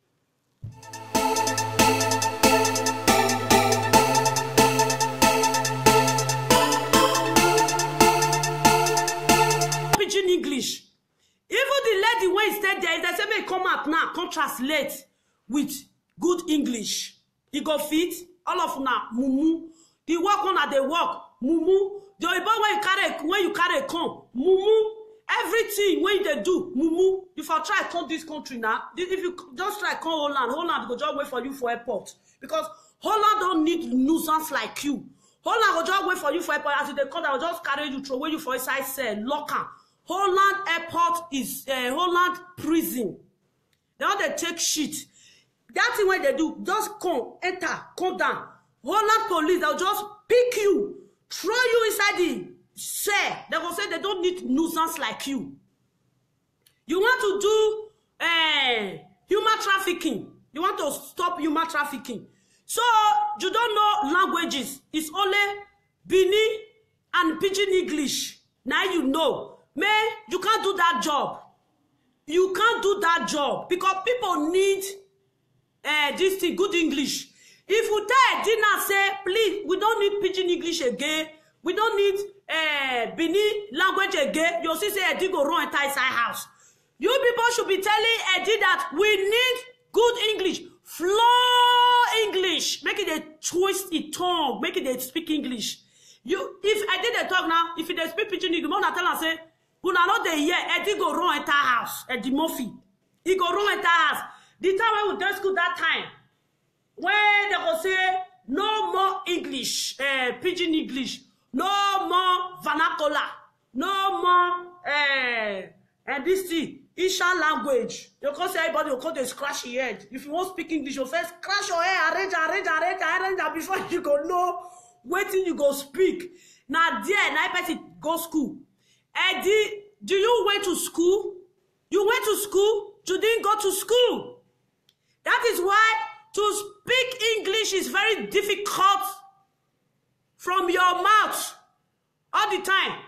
Pidgin English. Even the lady when he stayed there, they say may come out now, come translate with good English. He go fit all of na mumu. The work on at the work mumu. The when you carry come mumu. Everything when they do mumu. If I try to come this country now, if you just try to come Holland go just wait for you for airport because Holland don't need nuisance like you. Holland go just wait for you for airport as they come, they will just carry you throw you for inside cell locker. Holland airport is Holland prison. Now they take shit. That thing when they do, just come, enter, come down. Holland police, they'll just pick you, throw you inside the cell. They will say they don't need nuisance like you. You want to do human trafficking. You want to stop human trafficking. So, you don't know languages. It's only Bini and Pidgin English. Now you know. Man, you can't do that job. You can't do that job because people need this thing, good English. If you tell Dina say, please, we don't need Pidgin English again. We don't need Bini language again. You'll see say Eddie go run entire house. You people should be telling Eddie that we need good English, flow English. Make it a twist it tongue. Make it a speak English. If I did a talk now, if they speak Pidgin English, you tell and say, una no dey hear Eddie go run entire house. Eddie Murphy, he go run entire house. The time when we go school that time, when they go say no more English, Pidgin English, no more vernacular, no more and this thing, Ishan language. You can say everybody will come to scratch your head. If you want to speak English, you first scratch your head, arrange before you go know waiting you go speak. Now there, now person go school. Eddie, do you went to school? You went to school? You didn't go to school. That is why to speak English is very difficult from your mouth all the time.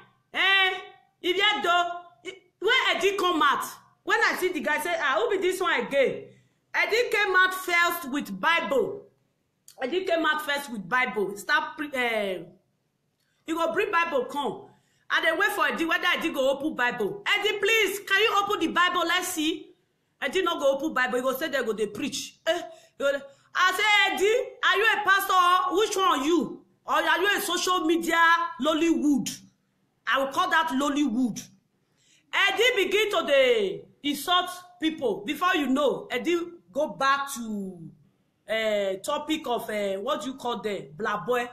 If you do, when Eddie come out, when I see the guy say, who be this one again? Eddie came out first with Bible. Eddie came out first with Bible. Start, you go bring Bible come. And they wait for Eddie, whether Eddie go open Bible. Eddie, please, can you open the Bible? Let's see. Eddie not go open Bible. He go say they go they preach. I say, Eddie, are you a pastor? Which one are you? Or are you a social media Lollywood? I will call that Lollywood. Eddie begin to the insult people. Before you know, Eddie go back to topic of what you call the Black Boy.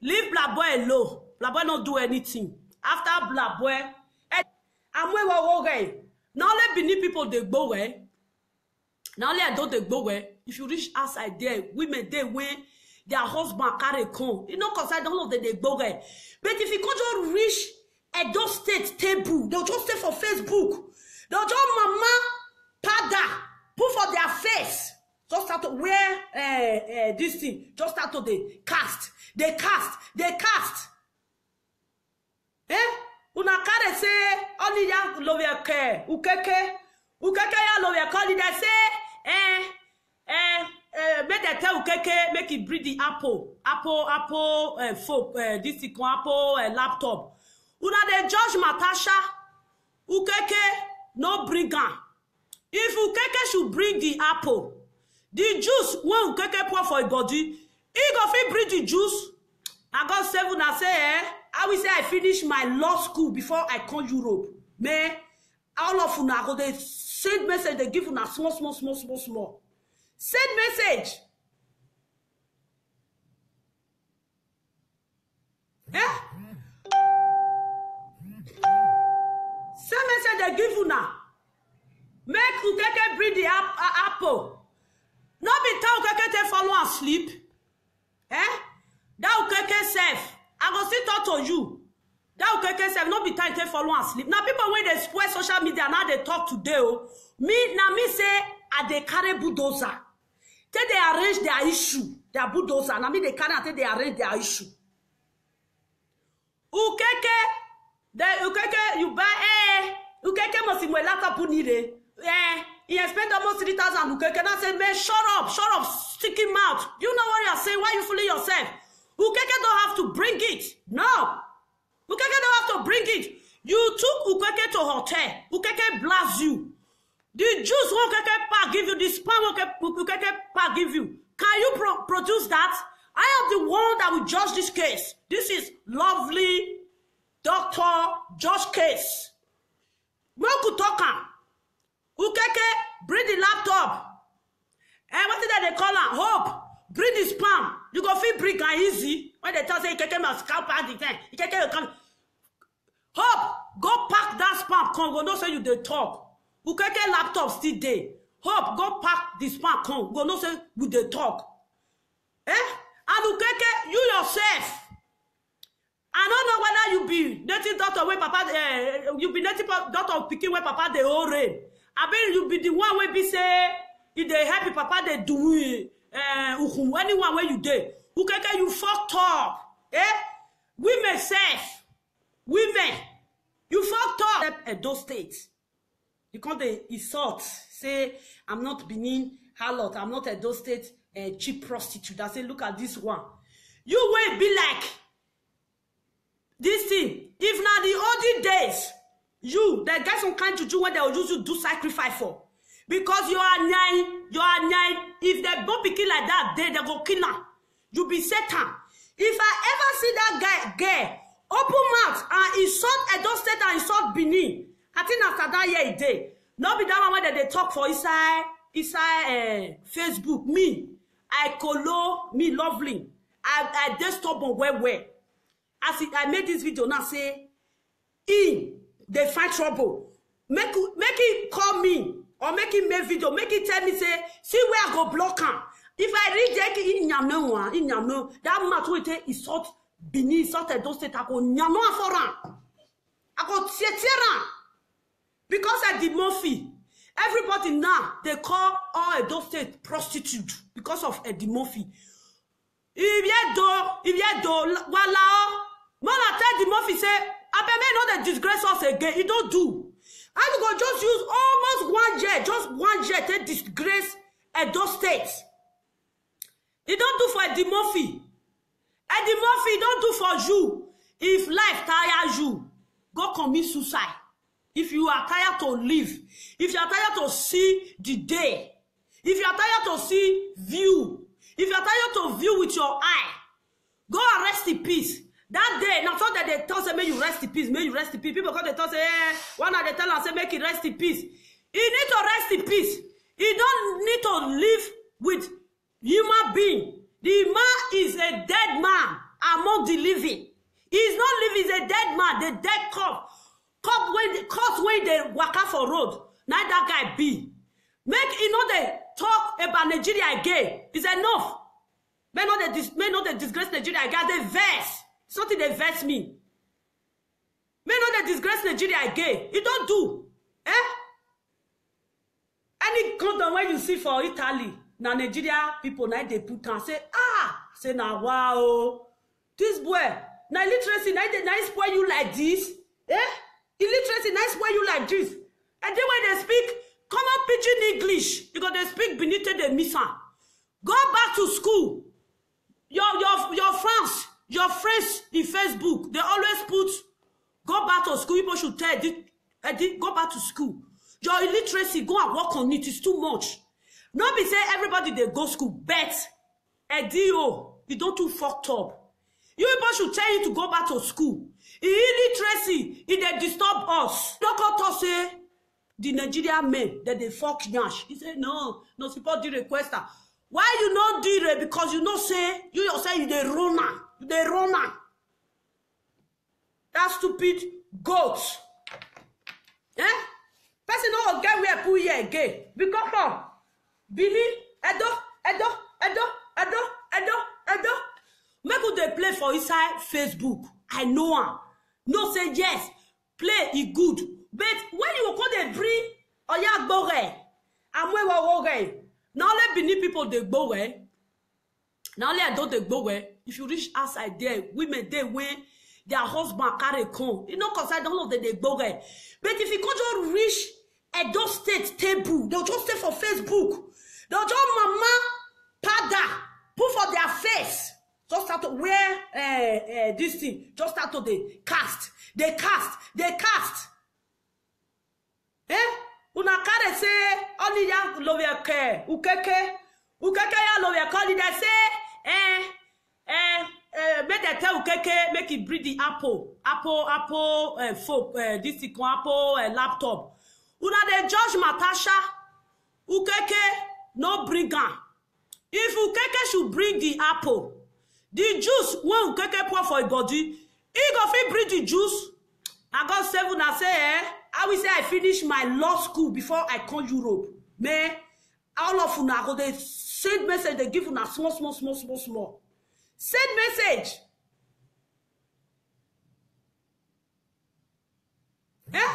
Leave Black Boy alone. Black Boy not do anything. After Black Boy, now let Benin people they go away. Now let I don't they go away. If you reach outside there, women they wear their husband carry come. You know, cause I don't know that they go away. But if you could just reach a Edo State table, they'll just stay for Facebook. They'll just mama pada put for their face. Just start to wear this thing. Just start to the cast. They cast. Una kare say only ya love care. Ukeke ya love call it. They say make they tell Ukeke make it bring the Apple folk this thing Apple laptop. Una they judge Natasha. Ukeke no bring am. If Ukeke should bring the apple, the juice when Ukeke pour for his body, he go fit bring the juice. I got 7 and say, I will say I finish my law school before I come Europe. Me, all of una go they send message, they give una small. Send message. Send message they give una. Make Ukeke bring the apple. Not be tell Ukeke to follow and sleep. That Ukeke self, I go still talk to you. That Ukeke self, not be time to follow and sleep. Now people when they spoil social media, now they talk today. Me say, I they carry bulldozer. Take they arrange their issue, their bulldozer. I mean, they cannot take they arrange their issue. Ukeke, you buy Ukeke must be laptop punire. He spent almost 3,000. Ukeke now say, man, shut up, sticky mouth. You know what you're saying? Why you fooling yourself? Ukeke don't have to bring it. No. Ukeke don't have to bring it. You took Ukeke to hotel. Ukeke blast you. The juice Ukeke pa give you, the spam Ukeke pa give you. Can you produce that? I am the one that will judge this case. This is lovely Dr. Judge case. Moku Toka. Ukeke, bring the laptop. And what is that they call her? Hope. Bring the spam. You go feel bring and easy. When they tell say Ukeke must scalp at the time. Ukeke will come. Hope, go pack that spam. Come, go no say you dey talk. Ukeke laptop still there. Hope, go pack the spam. Come, go no say you dey talk. And Ukeke, you yourself. I don't know whether you be native doctor where papa, you be native doctor picking where papa they all rain. I mean, you be the one where be say, if they happy papa they do anyone where you dey. Ukeke, you fucked up. Women safe. Women, you fucked up at those states. Because they insult, say, I'm not Benin harlot, I'm not at those states cheap prostitute. I say, look at this one. You will be like this thing. If now the olden days, you, the guys some kind to do when they will use you do sacrifice for. Because you are nine. If they don't pick like that, they go kill her. You be Satan. If I ever see that guy, open mouth and insult Edo State and insult Benin, I think after that year a day. Not be that one where they talk for inside Facebook. Me, I colo me lovely. I just stop on where. As I made this video now say, they find trouble. Make it call me or make it make video. Make it tell me say, see where I go block him. If I reject it in Yamno, that much will take insult Benin, insult Edo State. I go Yamno for I go Tietera. Because I did Murphy. Everybody now, they call all Edo State prostitute because of Eddie Murphy. If you do, voila. Mona tell Eddie Murphy say, I may not disgrace us again. He don't do. I'm going to just use just one jet to disgrace Edo State. He don't do for Eddie Murphy. Eddie Murphy don't do for you. If life tires you, go commit suicide. If you are tired to live, if you are tired to see the day, if you are tired to see view, if you are tired to view with your eye, go and rest in peace. That day, now so that they tell say, may you rest in peace, may you rest in peace. People come, they tell say, one of they tell us say, make it rest in peace. You need to rest in peace. You don't need to live with human being. The man is a dead man among the living. He is not living, he's a dead man, the dead corpse. Cause when they walk out for road, now that guy be. Make they talk about Nigeria again. It's enough. May not they disgrace Nigeria again. They verse. Something they verse me. May not they disgrace Nigeria again. You don't do. Any content when you see for Italy, now Nigeria people now they put on say, say now wow. This boy, now literacy, now they spoil you like this. Illiteracy, nice way you like this. And then when they speak common pidgin English, because they speak beneath the missa. Go back to school. Your friends in Facebook, they always put, go back to school. People should tell go back to school. Your illiteracy, go and work on it. It's too much. Not be say everybody they go school, but Edio, you don't too fucked up. You people should tell you to go back to school. Illiteracy, it they disturb us. Doctor say the Nigerian men that they fuck Nash. He said, no support the requester. Why you not do it? Because you know say, you yourself, you the runner. That stupid goat. Person no get where put here again. Because of Billy, Edo. Make who they play for inside Facebook. I know him. No say yes. Play it good. But when you call the bring Oyagbore, Amwewa Now let Benin people they go where. Now let don't they go where. If you reach outside there, women they when their husband carry con. You know, cause I don't know that they go where. But if you could just reach Edo State table, they'll just stay for Facebook. They'll just mama pada put for their face. Just start to wear this thing. Just start to they cast. They cast. Eh? Una kare say only ya love your care. Ukeke ya love your call. They say make they tell Ukeke make it breed the Apple folk this thing Apple laptop. Una they judge Natasha. Ukeke no bring am. If Ukeke should bring the apple, the juice when Ukeke pour for a body, he go fit bring the juice. I got 7 and say, I will say I finish my law school before I come Europe. Me, all of una go they send message, they give una small. Send message. Eh?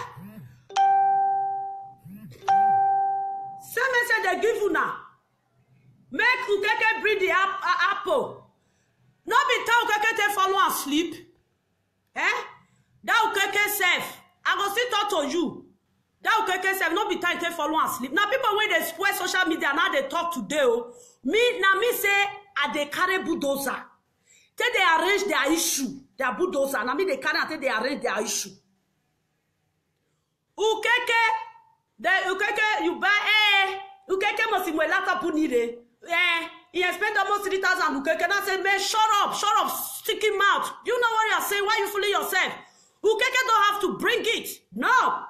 Send message they give una. Make Ukeke bring the apple. Not be tell Ukeke to follow and sleep. Eh? That Ukeke self. I go sit talk to you. That Ukeke self. Not be time to follow and sleep. Now people when they spoil social media now they talk today. Oh. Me say I they carry bulldozer. Till they arrange their issue. Their bulldozer. Now me they carry until they arrange their issue. Ukeke. The Ukeke you buy Ukeke must be my laptop punire. He spent almost 3,000 Ukeke. And I said, man, shut up, sticky mouth. You know what you're saying? Why you fooling yourself? Ukeke don't have to bring it. No.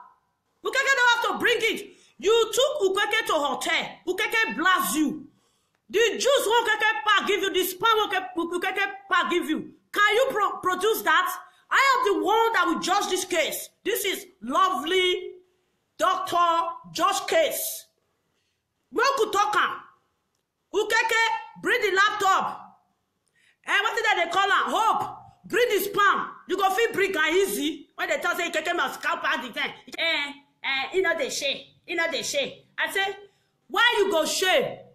Ukeke don't have to bring it. You took Ukeke to hotel. Ukeke blast you. The juice Ukeke pa give you, the spam Ukeke pa give you. Can you produce that? I am the one that will judge this case. This is lovely Dr. Judge case. Moku talk. Ukeke, bring the laptop. What is that they call her? Hope. Bring the spam. You go feel bring and easy. When they tell say Ukeke must scalp out the thing. You know they share. I say, why you go share?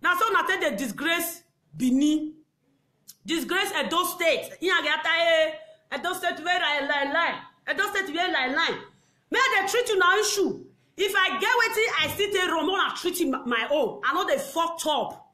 Now so na tell the disgrace Benin. Disgrace Edo State. Edo State where lie. Edo State where lie. May they treat you now issue. If I get with it, I still take Ramon and treat him my own. I know they fucked up.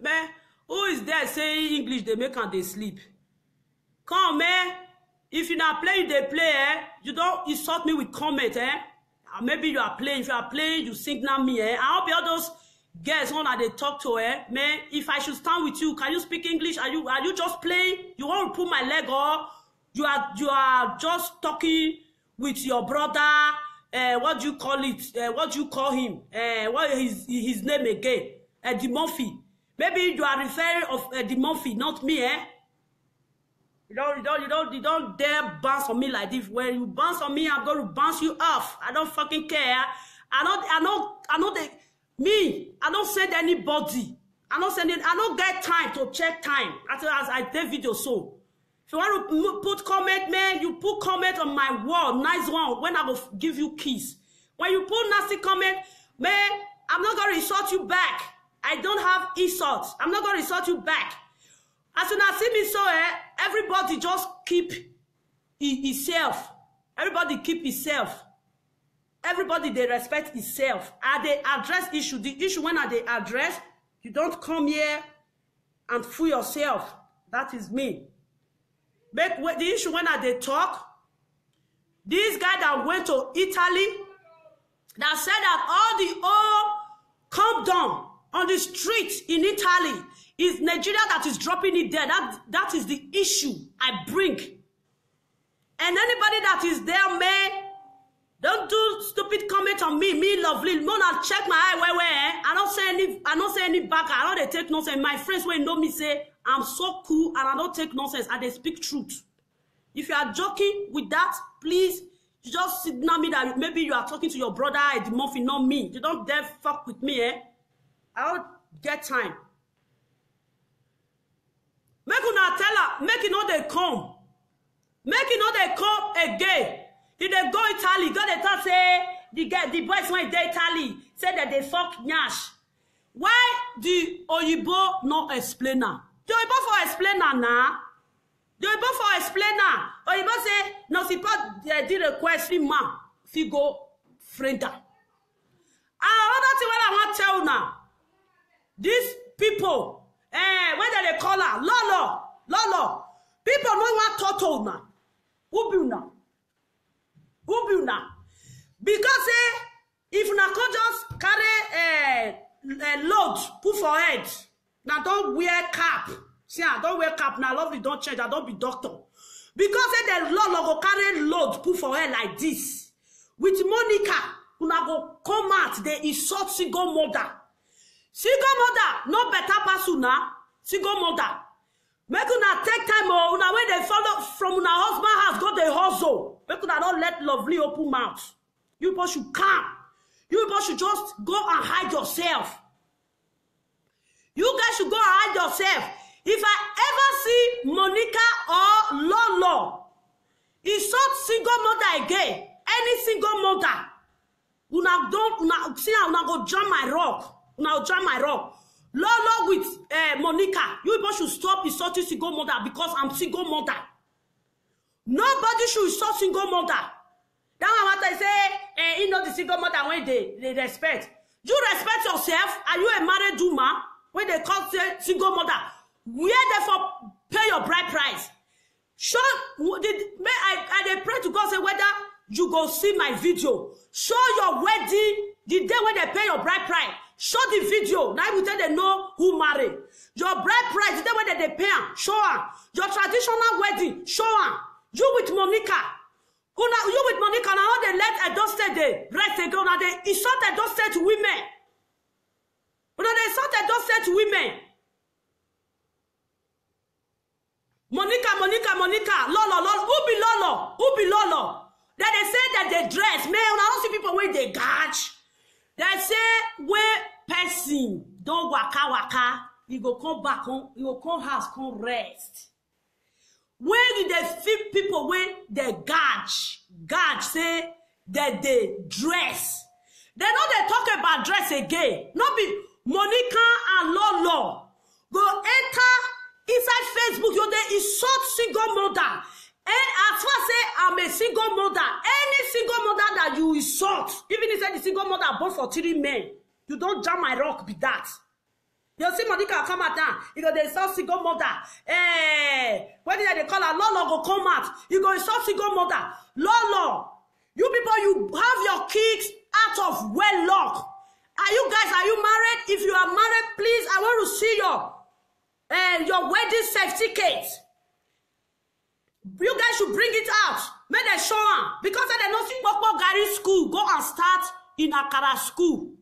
Man, who is there saying English they make and they sleep? Come, man. If you not play, they play, You don't insult me with comment, Maybe you are playing. If you are playing, you signal me, I hope all those girls one that they talk to, Man, if I should stand with you, can you speak English? Are you just playing? You want to pull my leg or you are just talking with your brother? What do you call it? What do you call him? What is his name again? Eddie Murphy. Maybe you are referring of Eddie Murphy, not me, You don't dare bounce on me like this. When you bounce on me, I'm going to bounce you off. I don't fucking care. I don't send anybody. I don't get time to check time as I take video so. If you want to put comment, man, you put comment on my wall, nice one, when I will give you keys. When you put nasty comment, man, I'm not going to insult you back. I don't have insults. I'm not going to insult you back. As soon as see me so, everybody just keep himself. Everybody keep himself. Everybody, they respect himself. And they address issue. The issue when they address, you don't come here and fool yourself. That is me. But the issue when they talk, this guy that went to Italy, that said that all the old come down on the street in Italy, is Nigeria that is dropping it there. That is the issue I bring. And anybody that is there, man, don't do stupid comment on me. Me lovely. Mona check my eye where. I don't say any back. I don't take nonsense. My friends will know me say I'm so cool and I don't take nonsense. I they speak truth. If you are joking with that, please, You just signal me that maybe you are talking to your brother at the muffin, not me. You don't dare fuck with me, eh? I don't get time. Make una tell her, make it know they come. Make it know they come again. If they go Italy, go they talk say the boys went to Italy, say that they fuck Nyash. Why the Oyibo no explainer? The Oyibo for explainer now. The Oyibo for explainer. Oyibo say no support the request fi man fi go friender. Another thing what I want to tell you now. These people, when they call her Lolo, people no want total now. Who be now? Who be now? Because if you not just carry load, put for head, now don't wear cap. See, I don't wear cap now. Lovely, don't change. I don't be doctor. Because the Lolo go carry load, put for head like this. With Monica, una go come out. They insult single mother. Single mother, no better person now. Single mother. Make una take time or una when they follow from una husband house, go the hustle. Make una don't let Lovely open mouth. You people should come. You people should just go and hide yourself. You guys should go and hide yourself. If I ever see Monica or Lolo insult single mother again, any single mother, una go jam my rock. Una jam my rock. Lolo with Monica, you people should stop insulting single mother because I'm single mother. Nobody should insult single mother. That one what I say, you know the single mother when they respect. You respect yourself? Are you a married woman? When they call say single mother, where they for pay your bride price? Show I pray to God say whether you go see my video. Show your wedding the day when they pay your bride price. Show the video. Now you tell them know who married. Your bride price, the day when they pay her, show her. Your traditional wedding, show her. You with Monica. You with Monica, now they let Edo State they rest again. Now they insult Edo State women. Now they insult Edo State women. Monica, Lolo. Who be Lolo? Then they say that they dress. Man, I don't see people when they gouge. They say when person don't waka, you go come back home, you go come house, come rest. When did they feel people when they gouge say that they dress? They know they talk about dress again. Not be Monica and Lolo go enter inside Facebook, you they insult single mother. And as far as say I'm a single mother, any single mother that you insult, even if the single mother born for 3 men, you don't jam my rock be that. You see Monica come out now, you go they insult single mother. What did they call her? Lolo go come out. You go insult single mother. Lolo, you people, you have your kids out of wedlock. Are you married? If you are married, please, I want to see your wedding certificate. You guys should bring it out. Make them show them. Because they don't see Popo Gary school. Go and start in Akara school.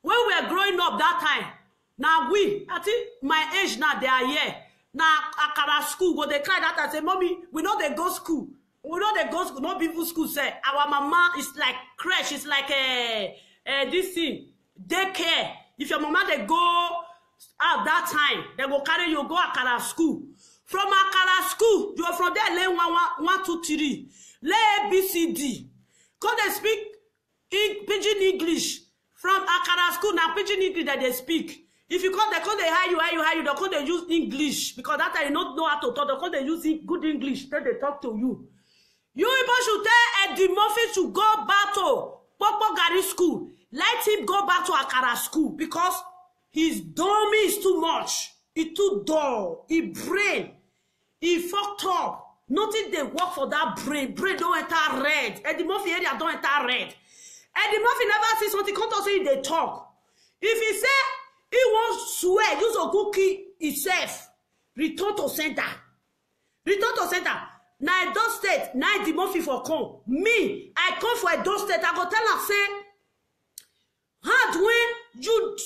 When we were growing up that time, now I think my age now, they are here. Now Akara school, go they cry that and say, Mommy, we know they go school. We know they go school. No people school say, our mama is like crash. It's like this thing, daycare. If your mama, they go out that time, they go carry you, go Akara school. From Akara school, you are from there, lay 1, 2, 3. Lay ABCD. Because they speak Pidgin English. From Akara school, now Pidgin English that they speak. If you call, they hire you, they use English. Because that time you don't know how to talk, because they use good English, then they talk to you. You people should tell Eddie Murphy to go back to Popo Gary school. Let him go back to Akara school. Because his dummy is too much. He too dull. He brain. He fucked up. Nothing they work for that brain. Brain don't enter red. Eddie Murphy area don't enter red. Eddie Murphy never see something. Come to say they talk. If he say he won't swear, use a cookie himself. Return to center. Return to center. Now Edo State, now Eddie Murphy for come. Me, I come for Edo State. I go tell her say, hand when you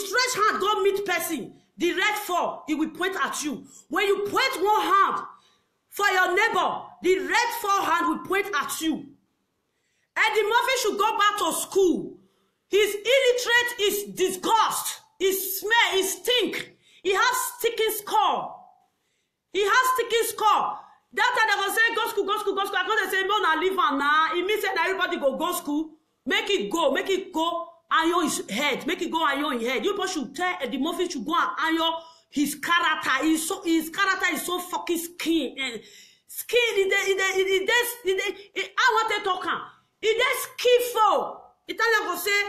stretch hand, go meet person. The red four, it will point at you. When you point one hand for your neighbor, the red four hand will point at you. Eddie Murphy should go back to school. He's illiterate, is disgust, is smell, is stink. He has sticking skull. He has sticking skull. That time they go say, go school, go school, go school. I go say, no, na leave on now. It means that everybody go school. Make it go, iron his head. Make it go, iron his head. You should tell Eddie Murphy should go and iron his character. His character is so fucking skin. Skin, I want to talk. It is schifo. Italian go say,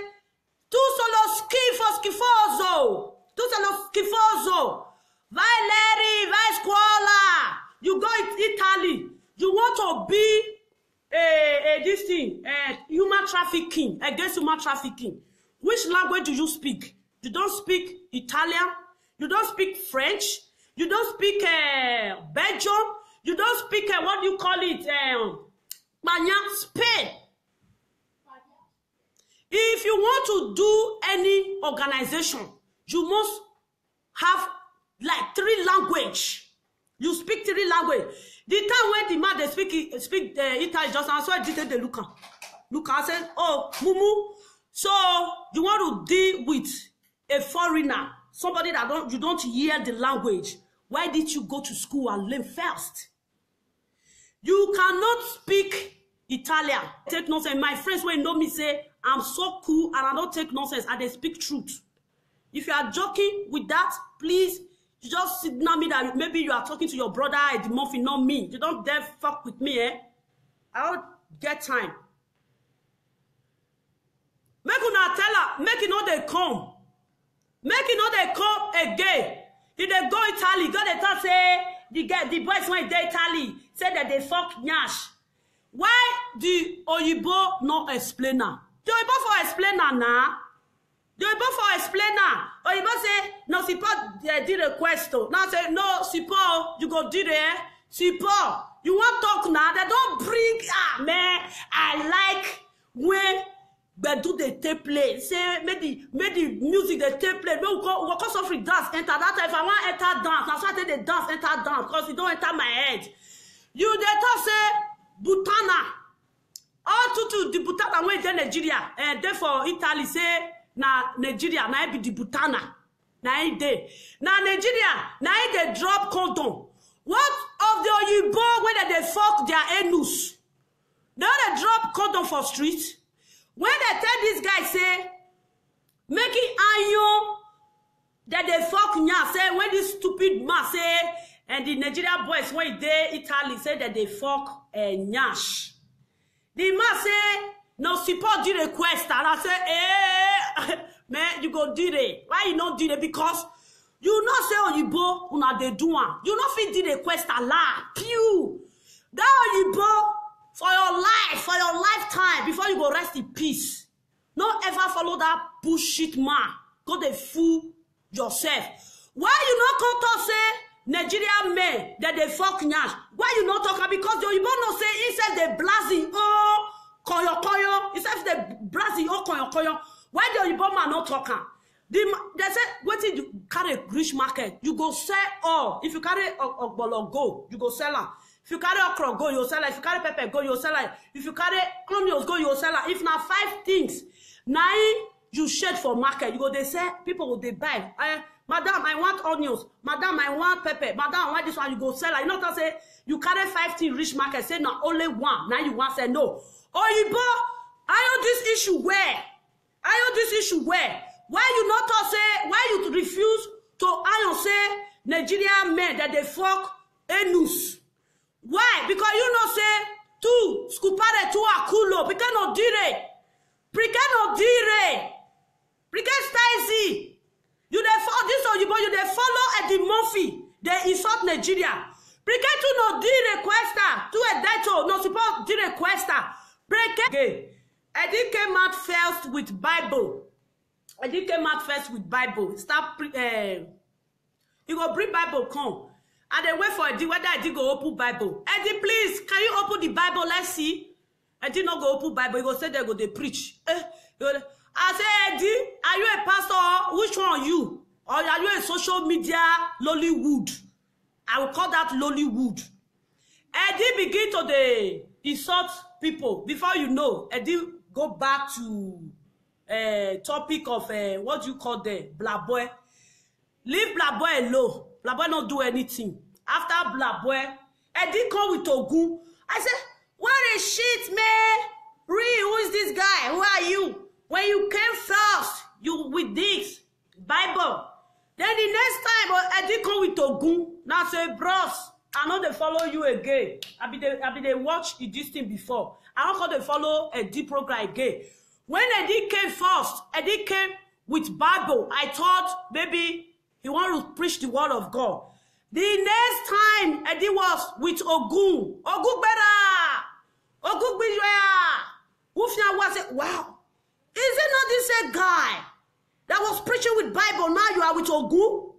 tu solo schifoso. Tu solo schifoso. Vai Larry, vai scuola. You go to Italy. You want to be this thing, human trafficking, against human trafficking. Which language do you speak? You don't speak Italian. You don't speak French. You don't speak Belgium. You don't speak, what do you call it? Spain. If you want to do any organization, you must have like 3 languages. You speak 3 languages. The time when the man they speak Italian, just answer they look at. Look, I said, oh, Mumu. So you want to deal with a foreigner, somebody that you don't hear the language. Why did you go to school and learn first? You cannot speak Italian. Take nonsense. My friends when know me say, I'm so cool and I don't take nonsense and they speak truth. If you are joking with that, please just signal me that maybe you are talking to your brother Eddie Murphy, not me. You don't dare fuck with me, eh? I don't get time. Make una tell her, make it know they come. Make it know they come again. If they go Italy, go they talk say the boys when they Italy say that they fuck Nyash. Why the Oyibo no explainer? The Oyibo for explainer now. The Oyibo for explainer. Oyibo say no support the request. Now say no support you go do it. Support you want talk now? They don't bring man. I like when. But do they take place? Say, make the music they take place. We go free dance, enter that. If I want enter dance, that's why I take the dance, enter dance, because it don't enter my head. You they talk say, Butana. All to the Butana when they Nigeria. And therefore Italy say, na Nigeria, na be the Butana. Na they. Na Nigeria, na they drop condom. What of the Oyibo when they fuck their anus? They drop condom for street. When they tell this guy say, make it iron that they fuck nya, say when this stupid man say, and the Nigerian boys when they Italy say that they fuck nyash. The man say, no support the request, and I say, man, you go do it. Why you not do it? Because you not say Oyibo, una they do one. You not fit the request a lot. Pew. That Oyibo. For your lifetime, before you go rest in peace. Don't ever follow that bullshit man. Go dey fool yourself. Why you not come to say Nigerian men that they fuck nyash? Why you not talking? Because the Oyibo no say instead they blasting oh koyo. Instead they blasting oh koyo. Why the Oyibo man not talking? They say what did you carry rich market? You go sell all. If you carry ogbolo go, you go sell am. If you carry okra, go, you sell it. If you carry pepper, go, you sell it. If you carry onions, go, you sell it. If now 5 things, now you shed for market, you go, they say, people will they buy. Madam, I want onions. Madam, I want pepper. Madam, I want this one, you go sell it. You know what I say? You carry 5 things rich market, say, no, only one. Now you want to say, no. Oyibo, I know this issue where? Why you not to say, why you refuse to iron say, Nigerian men that they fuck anus? Why? Because you know say tu scupare tu aculo, perché non dire? Perché stai zi? You dey follow this Oyibo, you dey follow Eddie Murphy, they insult Nigeria. Perché tu non dire questa? Tu è detto non si può dire questa. Perché? Eddie came out first with Bible. Start you go bring Bible come. And they wait for Eddie whether Eddie go open Bible. Eddie, please, can you open the Bible? Let's see. Eddie not go open Bible. He go say they go they preach. I say, Eddie, are you a pastor? Which one are you? Or are you a social media Lollywood? I will call that Lollywood. Eddie begin to insult people. Before you know, Eddie go back to topic of what you call the Black Boy. Leave Black Boy alone. Black Boy not do anything. After Black Boy, Eddie come with Ogun. I said, what a shit, man. Really, who is this guy? Who are you? When you came first, you with this Bible. Then the next time, Eddie come with Ogun. Now say, bros, I know they follow you again. I be they watch this thing before. I don't call they follow Eddie program again. When Eddie came first, Eddie came with Bible. I thought maybe he want to preach the word of God. The next time Eddie was with Ogun. Ogun better. Ogun better. Wufia was it? Wow. Is it not this same guy that was preaching with Bible? Now you are with Ogun.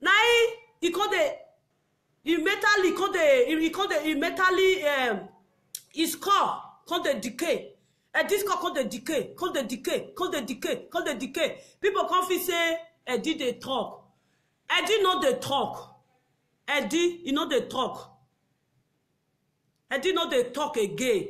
Now he called his car called the decay. And this car called the decay. People come say Eddie they talk. Eddie not they talk. Eddie, you know they talk. Eddie not they talk again.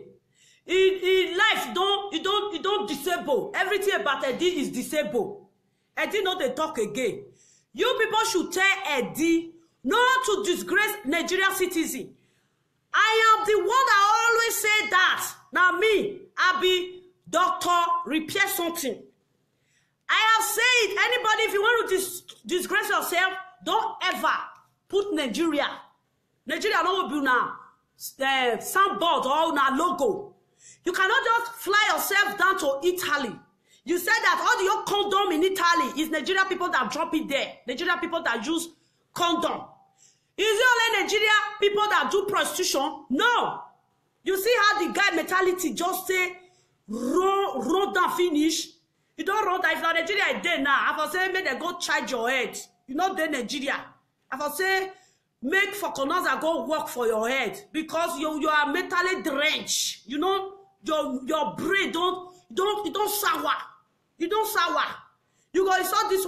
In life, you don't disable. Everything about Eddie is disabled. Eddie not they talk again. You people should tell Eddie not to disgrace Nigerian citizen. I am the one that always say that. Now me, I be doctor, repair something. I have said, anybody, if you want to disgrace yourself, don't ever put Nigeria. Nigeria don't be now soundboard or now logo. You cannot just fly yourself down to Italy. You said that all your condom in Italy is Nigerian people that drop it there. Nigerian people that use condom. Is it only Nigeria people that do prostitution? No. You see how the guy mentality just say, run down, finish. You don't run down. If you're Nigeria, there now. I will say, make them go charge your head. You know, there Nigeria. I will say, make for Konaza go work for your head. Because you are mentally drenched. You know, your brain don't sour. You don't sour. You go, you saw this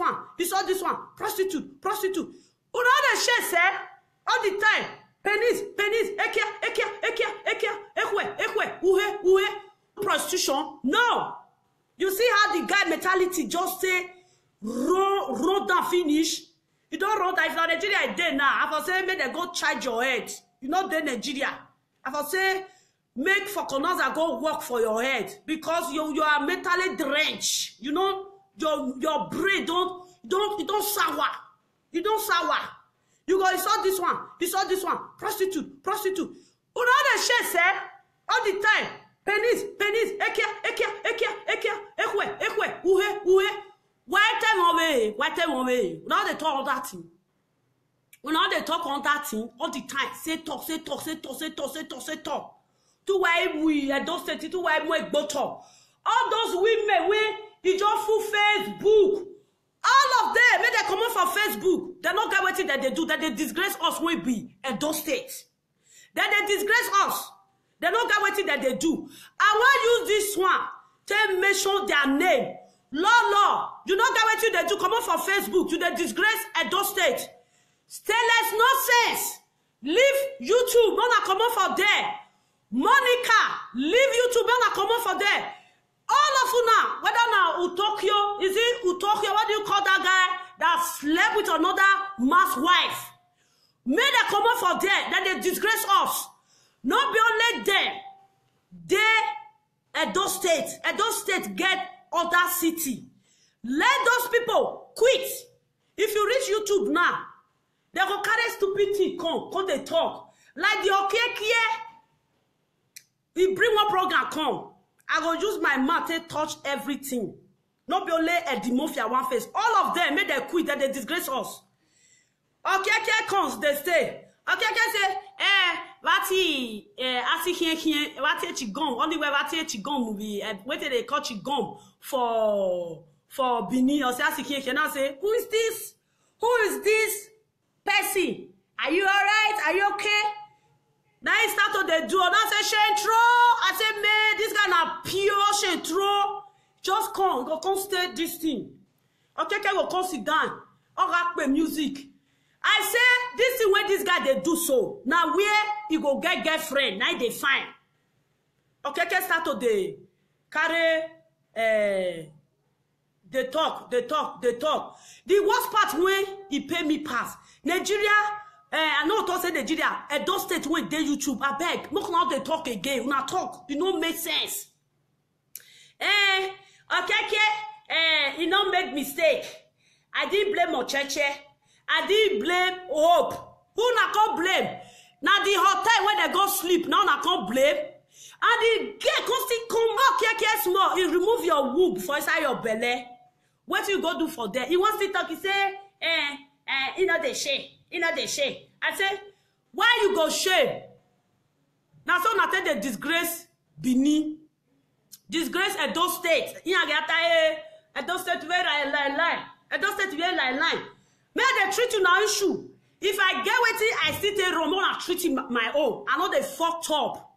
one. Prostitute. You know the shit, sir? All the time. Penis, ekwe, prostitution. No. You see how the guy mentality just say, run down, finish. You don't run down. If you're Nigeria, there now. I will say, make them go charge your head. You know, there Nigeria. I will say, make for Konaza go work for your head. Because you are mentally drenched. You know, your brain don't sour. You don't sour. You go, you saw this one. Prostitute. You know the shit, sir? All the time. Penis, ekwe, uhe. Why tell me? Now they talk on that thing. Now they talk on that thing all the time. Say talk. To why we don't say to why we go talk. All those women we just full Facebook. All of them, when they come out from Facebook, they don't get what that they do, that they disgrace us when we in those states. That they disgrace us. They don't get what that they do. I want to use this one to mention their name. Law. You don't get what they do, come out from Facebook to the disgrace at those states. Stainless nonsense. Leave YouTube, not come out from there. Monica, leave YouTube, not come out from there. All of you now, whether now Utokyo, is it Utokyo? What do you call that guy that slept with another man's wife? May they come up for there, that they disgrace us. Not be only them. They, Edo State get other city. Let those people quit. If you reach YouTube now, they go carry stupidity, come they talk. Like the Okekie, we bring one program, come. I go use my mouth to touch everything. Not be only a demofia one face. All of them make them quit, that they disgrace us. Okay, comes, they stay. Okay, say, wati, asi here, wati chigom. Only way wati chigom will be, wait till they call chigom for Bini or say asi here. Now say, who is this? Who is this person? Are you alright? Are you okay? Now he start to do. Now say Shentro. I say, man, this guy na pure Shentro. Just come stay this thing. Okay, go come sit down. Okay, music. I say this thing when this guy they do so. Now where you go get girlfriend? Now they fine. Okeke start to dey carry they talk. The worst part when he pay me pass. Nigeria, I know to say Nigeria, Edo State when they YouTube, I beg, look now they talk again. When I talk, it don't make sense. Okeke, he don't make mistake. I didn't blame Ocheche. I didn't blame Hope. Who na can't blame? Now the hotel where they go sleep, now na can't blame. And the girl constantly come back, small. You remove your womb for inside your belly. What you go do for there? He wants to talk. He say, you know they shame. You know they shame. I say, why you go shame? Now so not the disgrace Benin, disgrace Edo State. You know Edo State where lie. Edo State where lie. May they treat you now issue. If I get with it, I still take Roman and treat him my own. I know they fucked up.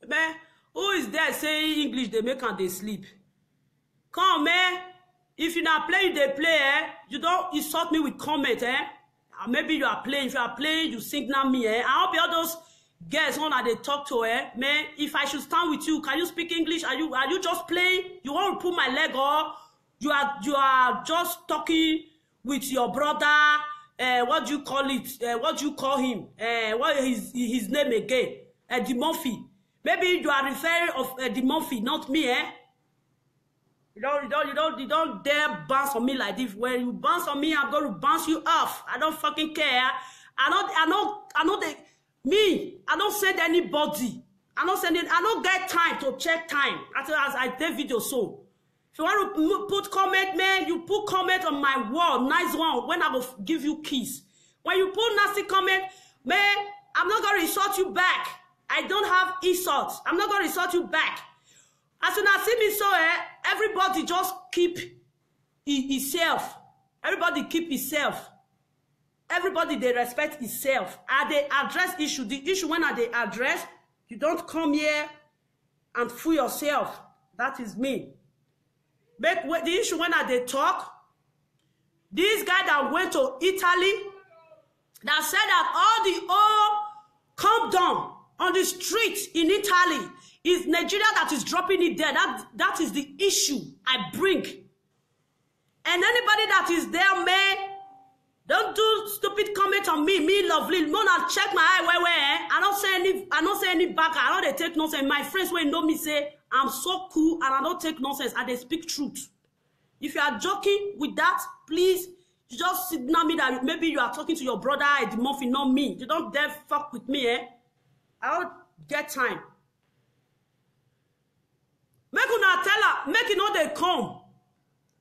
Man, who is there saying English they make and they sleep? Come, man. If you not play, they play, you don't insult me with comment, maybe you are playing. If you are playing, you signal me, I hope all those girls one that they talk to, man. If I should stand with you, can you speak English? Are you just playing? You want to pull my leg or you are just talking with your brother? What do you call it? What do you call him? What is his name again? Eddie Murphy. Maybe you are referring of Eddie Murphy, not me, You don't dare bounce on me like this. When you bounce on me, I'm going to bounce you off. I don't fucking care. I don't send anybody. I don't get time to check time as I take video. So if you want to put comment, man, you put comment on my wall, nice one, when I will give you kiss. When you put nasty comment, man, I'm not going to insult you back. I don't have insults. I'm not going to insult you back. As soon as see me so, everybody just keep himself. Everybody keep himself. Everybody, they respect himself. And they address issue. The issue when they address, you don't come here and fool yourself. That is me. But the issue when they talk, this guy that went to Italy, that said that all calm down on the streets in Italy, is Nigeria that is dropping it there. That is the issue I bring. And anybody that is there, man, don't do stupid comment on me. Me lovely. Mona check my eye where I don't say any back. I don't take nonsense. My friends will know me say I'm so cool and I don't take nonsense and they speak truth. If you are joking with that, please just signal me that maybe you are talking to your brother Eddie Murphy, not me. You don't dare fuck with me, I don't get time. Make una tell her, make it know they come.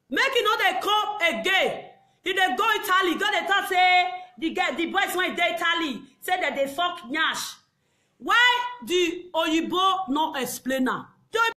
Make it know they come again. If they go Italy, go they talk say the boys when they Italy say that they fuck Nyash. Why the Oyibo no explainer?